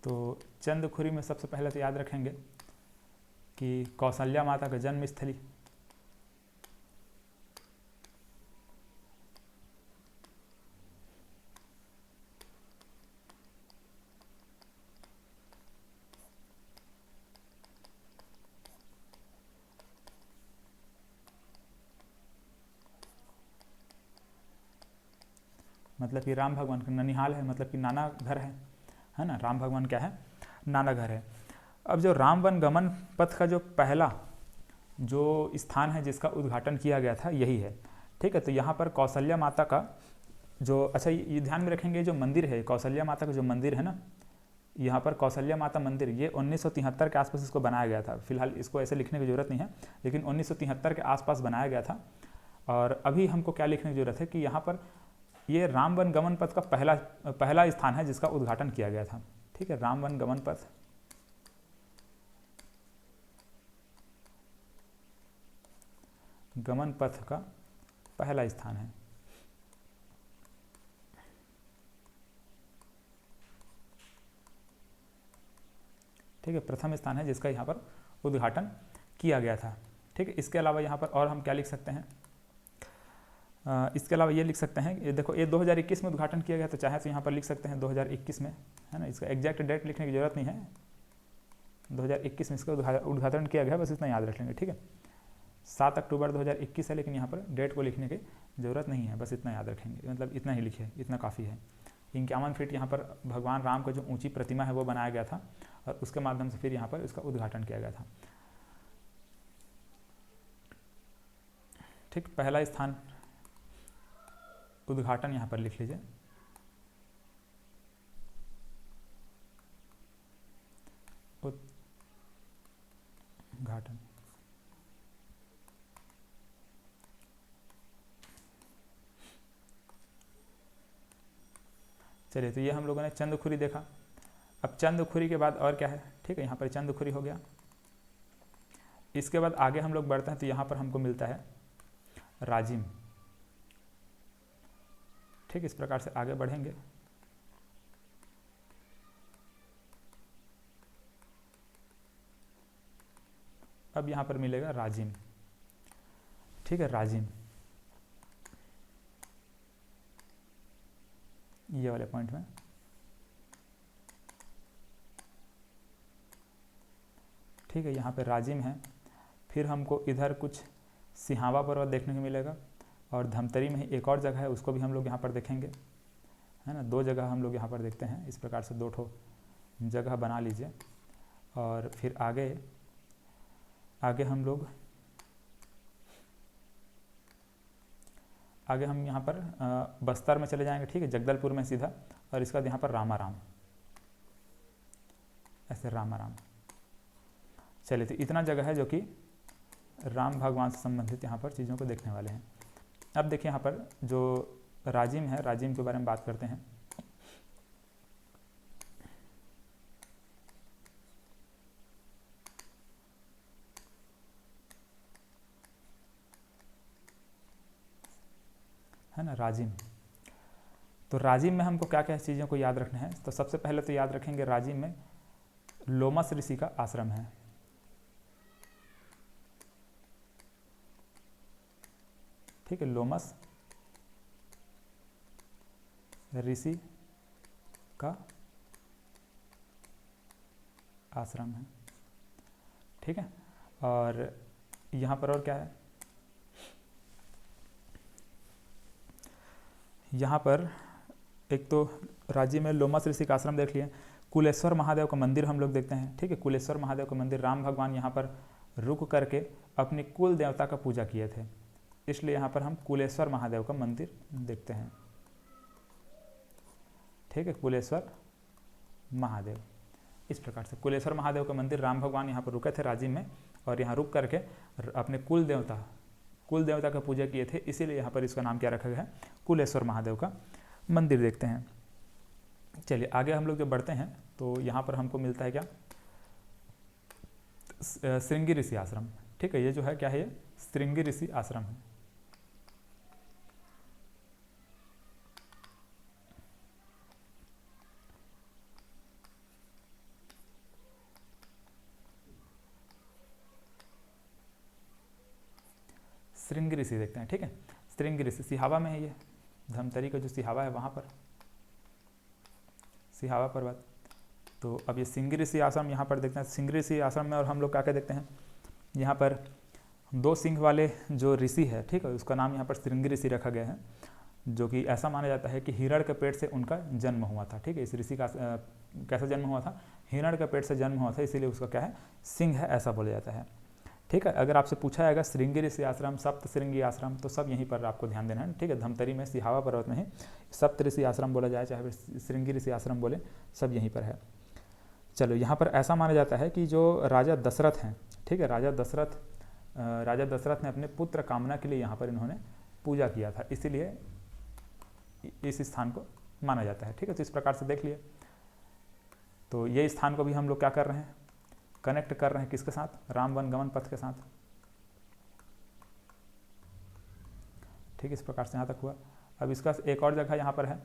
तो चंदखुरी में सबसे पहले तो याद रखेंगे कि कौशल्या माता का जन्म स्थली, मतलब कि राम भगवान का ननिहाल है, मतलब कि नाना घर है ना। राम भगवान क्या है? नाना घर है। अब जो राम वन गमन पथ का जो पहला जो स्थान है जिसका उद्घाटन किया गया था, यही है। ठीक है, तो यहाँ पर कौशल्या माता का जो, अच्छा ये ध्यान में रखेंगे, जो मंदिर है कौशल्या माता का जो मंदिर है ना, यहाँ पर कौशल्या माता मंदिर, ये 1973 के आसपास इसको बनाया गया था। फिलहाल इसको ऐसे लिखने की ज़रूरत नहीं है, लेकिन 1973 के आसपास बनाया गया था। और अभी हमको क्या लिखने की ज़रूरत है कि यहाँ पर ये राम वन गमन पथ का पहला स्थान है जिसका उद्घाटन किया गया था। ठीक है, राम वन गमन पथ का पहला स्थान है। ठीक है, प्रथम स्थान है जिसका यहाँ पर उद्घाटन किया गया था। ठीक है, इसके अलावा यहाँ पर और हम क्या लिख सकते हैं? इसके अलावा ये लिख सकते हैं, ये देखो ये 2021 में उद्घाटन किया गया, तो चाहे तो यहाँ पर लिख सकते हैं 2021 में, है ना। इसका एग्जैक्ट डेट लिखने की ज़रूरत नहीं है, 2021 में इसका उद्घाटन किया गया, बस इतना याद रख लेंगे, ठीक है। 7 अक्टूबर 2021 है, लेकिन यहाँ पर डेट को लिखने की ज़रूरत नहीं है, बस इतना याद रखेंगे, मतलब इतना ही लिखे, इतना काफ़ी है। 51 फीट यहाँ पर भगवान राम का जो ऊंची प्रतिमा है वो बनाया गया था, और उसके माध्यम से फिर यहाँ पर इसका उद्घाटन किया गया था। ठीक, पहला स्थान उद्घाटन यहाँ पर लिख लीजिए, उद्घाटन। चलिए, तो ये हम लोगों ने चंदखुरी देखा। अब चंदखुरी के बाद और क्या है, ठीक है, यहाँ पर चंदखुरी हो गया। इसके बाद आगे हम लोग बढ़ते हैं, तो यहाँ पर हमको मिलता है राजिम। ठीक, इस प्रकार से आगे बढ़ेंगे। अब यहाँ पर मिलेगा राजिम, ठीक है, राजिम, ये वाले पॉइंट में। ठीक है, यहाँ पे राजिम है। फिर हमको इधर कुछ सिहावा पर्वत देखने को मिलेगा, और धमतरी में ही एक और जगह है, उसको भी हम लोग यहाँ पर देखेंगे, है ना। 2 जगह हम लोग यहाँ पर देखते हैं, इस प्रकार से 2 ठो जगह बना लीजिए। और फिर आगे हम लोग हम यहाँ पर बस्तर में चले जाएंगे, ठीक है, जगदलपुर में सीधा, और इसका यहाँ पर रामाराम, ऐसे रामाराम। चलिए, तो इतना जगह है जो कि राम भगवान से संबंधित यहाँ पर चीज़ों को देखने वाले हैं। अब देखिए यहाँ पर जो राजिम है, राजिम के बारे में बात करते हैं। है ना, राजिम। तो राजिम में हमको क्या क्या चीज़ों को याद रखना है, तो सबसे पहले तो याद रखेंगे राजिम में लोमस ऋषि का आश्रम है। ठीक है, लोमस ऋषि का आश्रम है, ठीक है। और यहाँ पर और क्या है, यहाँ पर एक तो राज्य में लोमस ऋषि का आश्रम देख लिए। कुलेश्वर महादेव का मंदिर हम लोग देखते हैं, ठीक है। कुलेश्वर महादेव का मंदिर, राम भगवान यहाँ पर रुक करके अपने कुल देवता का पूजा किए थे, इसलिए यहाँ पर हम कुलेश्वर महादेव का मंदिर देखते हैं, ठीक है। कुलेश्वर महादेव, इस प्रकार से कुलेश्वर महादेव का मंदिर, राम भगवान यहाँ पर रुके थे राजिम में, और यहाँ रुक करके अपने कुल देवता का पूजा किए थे, इसीलिए यहाँ पर इसका नाम क्या रखा गया है, कुलेश्वर महादेव का मंदिर देखते हैं। चलिए आगे हम लोग जब बढ़ते हैं तो यहाँ पर हमको मिलता है क्या, श्रृंगी ऋषि आश्रम, ठीक है। ये जो है क्या है, ये श्रृंगी ऋषि आश्रम है। श्रृंगी ऋषि देखते हैं, ठीक है। श्रृंगी ऋषि सिहावा में है, ये धमतरी का जो सिहावा है वहाँ पर, सिहावा पर्वत। तो अब ये श्रृंगी ऋषि आश्रम यहाँ पर देखते हैं, श्रृंगी ऋषि आश्रम में। और हम लोग क्या क्या देखते हैं, यहाँ पर 2 सिंह वाले जो ऋषि है, ठीक है, उसका नाम यहाँ पर श्रृंगी ऋषि रखा गया है, जो कि ऐसा माना जाता है कि हिरण के पेट से उनका जन्म हुआ था, ठीक है। इस ऋषि का कैसा जन्म हुआ था, हिरण के पेट से जन्म हुआ था, इसीलिए उसका क्या है, सिंह है, ऐसा बोला जाता है, ठीक है। अगर आपसे पूछा जाएगा श्रृंगी ऋषि आश्रम, सप्त श्रृंगी आश्रम, तो सब यहीं पर आपको ध्यान देना है, ठीक है। धमतरी में सिहावा पर्वत में ही सप्त ऋषि आश्रम बोला जाए, चाहे श्रृंगी ऋषि आश्रम बोले, सब यहीं पर है। चलो, यहाँ पर ऐसा माना जाता है कि जो राजा दशरथ हैं, ठीक है, राजा दशरथ ने अपने पुत्र कामना के लिए यहाँ पर इन्होंने पूजा किया था, इसीलिए इस स्थान को माना जाता है, ठीक है। तो इस प्रकार से देख लिए, तो ये स्थान को भी हम लोग क्या कर रहे हैं, कनेक्ट कर रहे हैं किसके साथ, राम वन गमन पथ के साथ, ठीक है। इस प्रकार से यहाँ तक हुआ। अब इसका एक और जगह यहाँ पर है,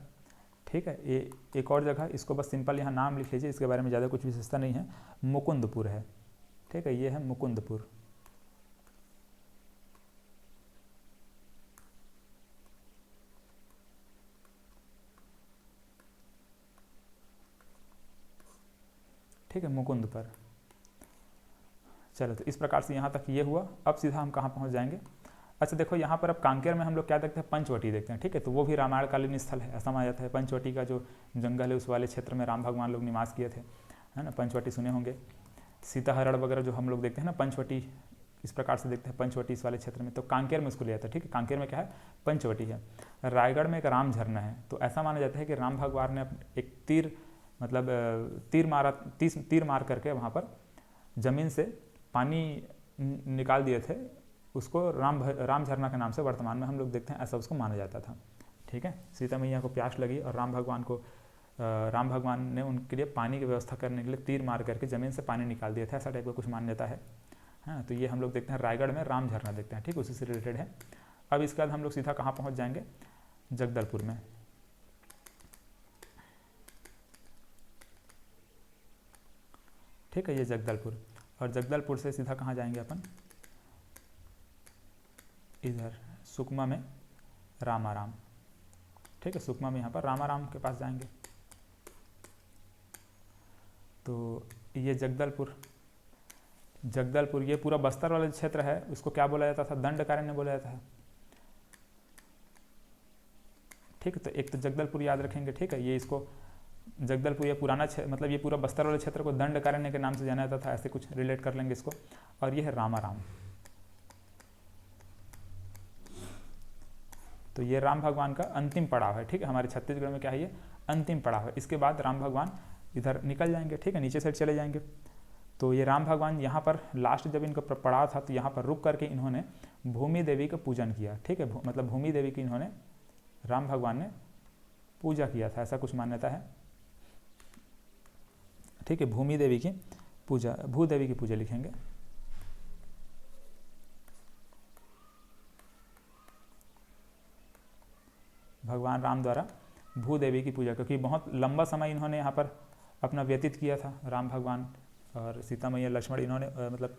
ठीक है, ये एक और जगह, इसको बस सिंपल यहाँ नाम लिख लीजिए, इसके बारे में ज़्यादा कुछ विशेषता नहीं है, मुकुंदपुर है, ठीक है, ये है मुकुंदपुर। ठीक है, मुकुंद पर। चलो तो इस प्रकार से यहाँ तक ये हुआ। अब सीधा हम कहाँ पहुँच जाएंगे। अच्छा देखो यहाँ पर अब कांकेर में हम लोग क्या देखते हैं, पंचवटी देखते हैं। ठीक है, तो वो भी रामायणकालीन स्थल है, ऐसा माना जाता है। पंचवटी का जो जंगल है उस वाले क्षेत्र में राम भगवान लोग निवास किए थे, है ना। पंचवटी सुने होंगे, सीताहरण वगैरह जो हम लोग देखते हैं ना, पंचवटी इस प्रकार से देखते हैं, पंचवटी इस वाले क्षेत्र में। तो कांकेर में उसको लिया था। ठीक है, कांकेर में क्या है, पंचवटी है। रायगढ़ में एक राम झरना है। तो ऐसा माना जाता है कि राम भगवान ने एक तीर मतलब तीर मार करके वहाँ पर ज़मीन से पानी निकाल दिए थे, उसको राम झरना के नाम से वर्तमान में हम लोग देखते हैं, ऐसा उसको माना जाता था। ठीक है, सीता मैया को प्यास लगी और राम भगवान ने उनके लिए पानी की व्यवस्था करने के लिए तीर मार करके ज़मीन से पानी निकाल दिया था, ऐसा टाइप का कुछ मान्यता है। हाँ, तो ये हम लोग देखते हैं रायगढ़ में राम झरना देखते हैं। ठीक, उसी से रिलेटेड है। अब इसके बाद हम लोग सीधा कहाँ पहुँच जाएंगे, जगदलपुर में। ठीक है, ये जगदलपुर, और जगदलपुर से सीधा कहाँ जाएंगे अपन, इधर सुकमा में रामाराम। ठीक है, सुकमा में यहाँ पर रामाराम के पास जाएंगे। तो ये जगदलपुर ये पूरा बस्तर वाला क्षेत्र है, उसको क्या बोला जाता था, दंडकारण्य बोला जाता है। ठीक है, तो एक तो जगदलपुर याद रखेंगे। ठीक है, ये इसको जगदलपुर ये पुराना मतलब ये पूरा बस्तर वाले क्षेत्र को दंडकारण्य के नाम से जाना जाता था, ऐसे कुछ रिलेट कर लेंगे इसको। और ये है रामाराम। तो ये राम भगवान का अंतिम पड़ाव है। ठीक है, हमारे छत्तीसगढ़ में क्या है, ये अंतिम पड़ाव है। इसके बाद राम भगवान इधर निकल जाएंगे। ठीक है, नीचे साइड चले जाएंगे। तो ये राम भगवान यहाँ पर लास्ट जब इनका पड़ाव था, तो यहाँ पर रुक करके इन्होंने भूमि देवी का पूजन किया। ठीक है, मतलब भूमि देवी की इन्होंने राम भगवान ने पूजा किया था, ऐसा कुछ मान्यता है। ठीक है, भूमि देवी की पूजा, भूदेवी की पूजा लिखेंगे। भगवान राम द्वारा भूदेवी की पूजा, क्योंकि बहुत लंबा समय इन्होंने यहाँ पर अपना व्यतीत किया था, राम भगवान और सीता मैया लक्ष्मण, इन्होंने मतलब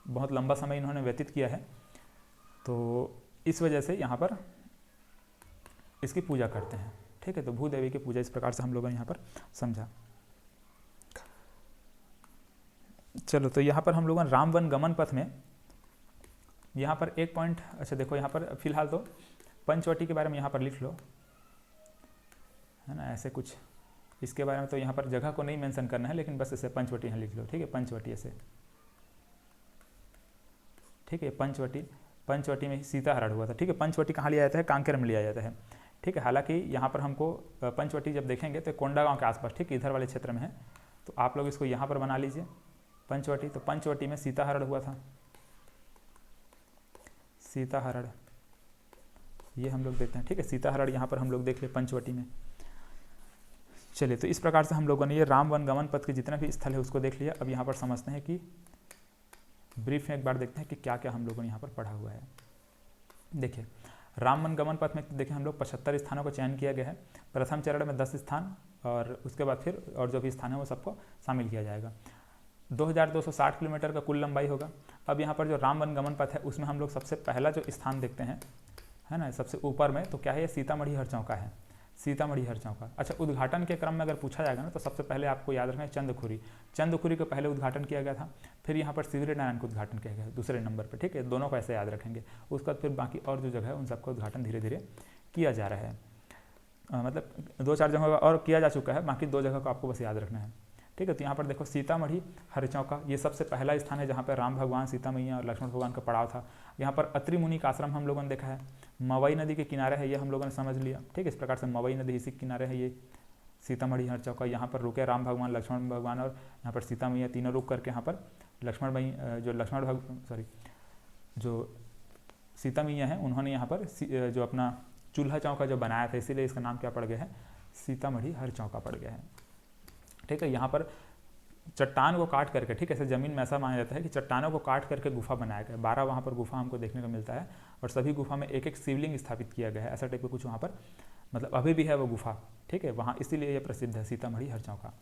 बहुत लंबा समय इन्होंने व्यतीत किया है। तो इस वजह से यहाँ पर इसकी पूजा करते हैं। ठीक है, तो भूदेवी की पूजा इस प्रकार से हम लोगों ने यहाँ पर समझा। चलो, तो यहाँ पर हम लोगों ने राम वन गमन पथ में यहाँ पर एक पॉइंट, अच्छा देखो यहाँ पर फिलहाल तो पंचवटी के बारे में यहाँ पर लिख लो, है ना, ऐसे कुछ इसके बारे में तो यहाँ पर जगह को नहीं मेंशन करना है, लेकिन बस ऐसे पंचवटी यहाँ लिख लो। ठीक है, पंचवटी ऐसे। ठीक है, पंचवटी में सीताहरण हुआ था। ठीक है, पंचवटी कहाँ लिया जाता है, कांकेर में लिया जाता है। ठीक है, हालांकि यहाँ पर हमको पंचवटी जब देखेंगे तो कोंडागांव के आसपास, ठीक इधर वाले क्षेत्र में है, तो आप लोग इसको यहाँ पर बना लीजिए पंचवटी। तो पंचवटी में सीताहरण हुआ था, सीताहरण ये हम लोग देखते हैं। ठीक है, सीताहरण यहाँ पर हम लोग देख ले पंचवटी में। चलिए, तो इस प्रकार से हम लोगों ने ये राम वन गमन पथ के जितना भी स्थल है उसको देख लिया। अब यहाँ पर समझते हैं कि ब्रीफ में एक बार देखते हैं कि क्या क्या हम लोगों ने यहाँ पर पढ़ा हुआ है। देखिए, राम वन गमन पथ में देखिए हम लोग 75 स्थानों का चयन किया गया है। प्रथम चरण में 10 स्थान, और उसके बाद फिर और जो भी स्थान है वो सबको शामिल किया जाएगा। 2260 किलोमीटर का कुल लंबाई होगा। अब यहाँ पर जो राम वन गमन पथ है उसमें हम लोग सबसे पहला जो स्थान देखते हैं, है ना, सबसे ऊपर में, तो क्या है, ये सीतामढ़ी हरचौका है, सीतामढ़ी हरचौका। अच्छा, उद्घाटन के क्रम में अगर पूछा जाएगा ना, तो सबसे पहले आपको याद रखना है चंदखुरी को पहले उद्घाटन किया गया था, फिर यहाँ पर सिवरी नारायण को उद्घाटन किया गया दूसरे नंबर पर। ठीक है, दोनों को ऐसे याद रखेंगे। उसके बाद फिर बाकी और जो जगह है उन सबका उद्घाटन धीरे धीरे किया जा रहा है। मतलब 2-4 जगह और किया जा चुका है, बाकी 2 जगह को आपको बस याद रखना है। ठीक है, तो यहाँ पर देखो सीतामढ़ी हरचौका, ये सबसे पहला स्थान है जहाँ पर राम भगवान, सीता मैया और लक्ष्मण भगवान का पड़ाव था। यहाँ पर अत्रि मुनि का आश्रम हम लोगों ने देखा है। मवई नदी के किनारे है, ये हम लोगों ने समझ लिया। ठीक है, इस प्रकार से मवई नदी इसी किनारे है ये सीतामढ़ी हरचौका। यहाँ पर रुके राम भगवान, लक्ष्मण भगवान और यहाँ पर सीता मैया, तीनों रुक करके यहाँ पर जो सीता मैया है उन्होंने यहाँ पर जो अपना चूल्हा चौका जो बनाया था, इसीलिए इसका नाम क्या पड़ गया है, सीतामढ़ी हरचौका पड़ गया है। ठीक है, यहाँ पर चट्टान को काट करके, ठीक है, ऐसे ज़मीन में ऐसा माना जाता है कि चट्टानों को काट करके गुफा बनाया गया है। 12 वहाँ पर गुफा हमको देखने को मिलता है, और सभी गुफा में एक एक शिवलिंग स्थापित किया गया है, ऐसा टाइप का कुछ वहाँ पर मतलब अभी भी है वो गुफा। ठीक है, वहाँ इसीलिए ये प्रसिद्ध है सीतामढ़ी हरचौका।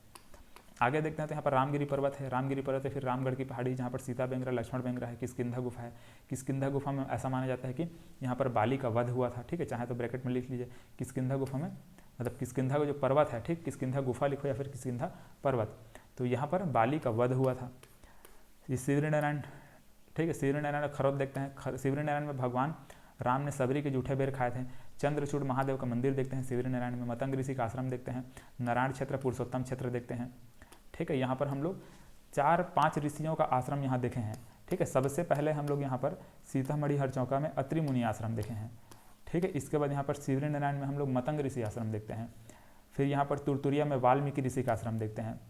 आगे देखते हैं तो यहाँ पर रामगिरी पर्वत है, रामगिरी पर्वत है, फिर रामगढ़ की पहाड़ी जहाँ पर सीता बेंगरा, लक्ष्मण बेंगरा है, किष्किंधा गुफा है। किष्किंधा गुफा में ऐसा माना जाता है कि यहाँ पर बाली का वध हुआ था। ठीक है, चाहे तो ब्रैकेट में लिख लीजिए किष्किंधा गुफा में, मतलब किष्किंधा का जो पर्वत है, ठीक, किष्किंधा गुफा लिखो या फिर किष्किंधा पर्वत, तो यहाँ पर बाली का वध हुआ था। ये शिवरी नारायण, ठीक है, शिवरी नारायण खरौत देखते हैं। शिवरी नारायण में भगवान राम ने सबरी के जूठे बेर खाए थे। चंद्रचूड़ महादेव का मंदिर देखते हैं शिवरी नारायण में। मतंग ऋषि का आश्रम देखते हैं। नारायण क्षेत्र पुरुषोत्तम क्षेत्र देखते हैं। ठीक है, यहाँ पर हम लोग 4-5 ऋषियों का आश्रम यहाँ देखे हैं। ठीक है, सबसे पहले हम लोग यहाँ पर सीतामढ़ी हरचौका में अत्रि मुनि आश्रम देखे हैं। ठीक है, इसके बाद यहाँ पर शिवरी नारायण में हम लोग मतंग ऋषि आश्रम देखते हैं। फिर यहाँ पर तुरतुरिया में वाल्मीकि ऋषि का आश्रम देखते हैं।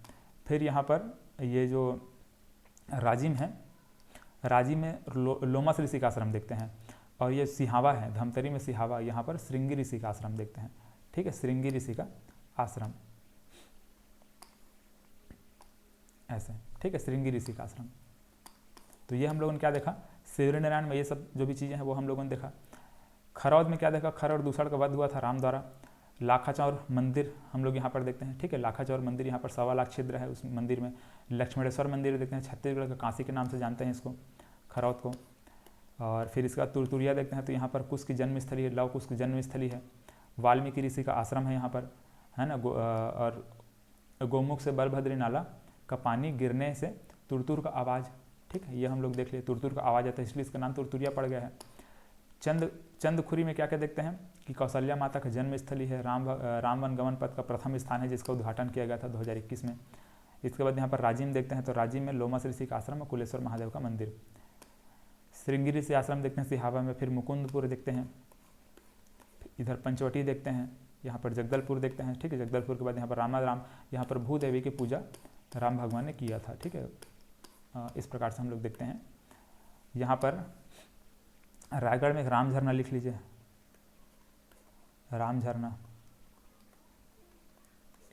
फिर यहाँ पर ये जो राजिम है, राजिम में लोमस ऋषि का आश्रम देखते हैं। और ये सिहावा है, धमतरी में सिहावा, यहाँ पर श्रृंगी ऋषि का आश्रम देखते हैं। ठीक है, श्रृंगी ऋषि का आश्रम ऐसे, ठीक है, श्रृंगी ऋषि का आश्रम। तो ये हम लोगों ने क्या देखा, शिवरी नारायण में ये सब जो भी चीज़ें हैं वो हम लोगों ने देखा। खरौद में क्या देखा, खर और दूसर का वध हुआ था राम द्वारा। लाखाचौर मंदिर हम लोग यहाँ पर देखते हैं। ठीक है, लाखाचौर मंदिर यहाँ पर 1.25 लाख छिद्र है उस मंदिर में। लक्ष्मणेश्वर मंदिर देखते हैं, छत्तीसगढ़ का काशी के नाम से जानते हैं इसको, खरौद को। और फिर इसका तुरतुरिया देखते हैं, तो यहाँ पर कुश की जन्मस्थली है, लव कुश की जन्मस्थली है। वाल्मीकि ऋषि का आश्रम है यहाँ पर, है ना। और गोमुख से बलभद्री नाला का पानी गिरने से तुरतुर का आवाज़, ठीक है, ये हम लोग देख लिए, तुरतुर का आवाज़ आता है, इसलिए इसका नाम तुरतुरिया पड़ गया है। चंदखुरी में क्या क्या देखते हैं कि कौशल्या माता का जन्म स्थली है। रामवन गमन पथ का प्रथम स्थान है जिसका उद्घाटन किया गया था 2021 में। इसके बाद यहाँ पर राजिम देखते हैं, तो राजिम में लोमस ऋषि का आश्रम और कुलेश्वर महादेव का मंदिर। श्रृंगी ऋषि आश्रम देखते हैं सिहावा में। फिर मुकुंदपुर देखते हैं, इधर पंचवटी देखते हैं, यहाँ पर जगदलपुर देखते हैं। ठीक है, जगदलपुर के बाद यहाँ पर राम, यहाँ पर भूदेवी की पूजा राम भगवान ने किया था। ठीक है, इस प्रकार से हम लोग देखते हैं। यहाँ पर रायगढ़ में एक राम झरना लिख लीजिए, राम झरना।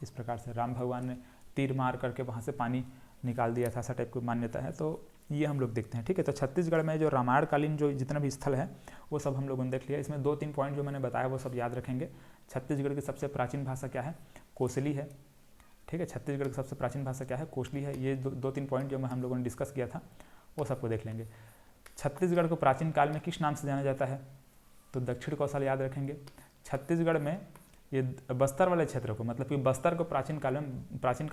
इस प्रकार से राम भगवान ने तीर मार करके वहाँ से पानी निकाल दिया था, ऐसा टाइप की मान्यता है। तो ये हम लोग देखते हैं। ठीक है, तो छत्तीसगढ़ में जो रामायणकालीन जो जितना भी स्थल है वो सब हम लोगों ने देख लिया। इसमें 2-3 पॉइंट जो मैंने बताया वो सब याद रखेंगे। छत्तीसगढ़ की सबसे प्राचीन भाषा क्या है, कोसली है। ठीक है, छत्तीसगढ़ की सबसे प्राचीन भाषा क्या है, कोसली है। ये 2-3 पॉइंट जो हम लोगों ने डिस्कस किया था वो सबको देख लेंगे। छत्तीसगढ़ को प्राचीन काल में किस नाम से जाना जाता है, तो दक्षिण कौशल याद रखेंगे। छत्तीसगढ़ में ये बस्तर वाले क्षेत्र को, मतलब कि बस्तर को प्राचीन काल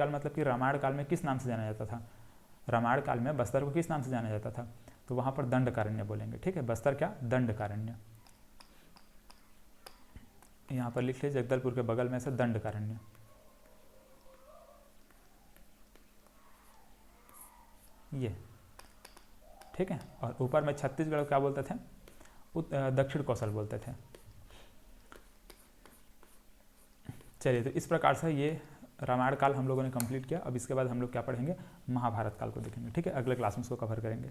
मतलब कि रामायण काल में किस नाम से जाना जाता था, रामायण काल में बस्तर को किस नाम से जाना जाता था, तो वहाँ पर दंडकारण्य बोलेंगे। ठीक है, बस्तर क्या, दंडकारण्य। यहाँ पर लिख लीजिए, जगदलपुर के बगल में से दंडकारण्य। ये ठीक है, और ऊपर में छत्तीसगढ़ क्या बोलते थे, दक्षिण कौशल बोलते थे। चलिए, तो इस प्रकार से ये रामायण काल हम लोगों ने कंप्लीट किया। अब इसके बाद हम लोग क्या पढ़ेंगे, महाभारत काल को देखेंगे। ठीक है, अगले क्लास में इसको कवर करेंगे।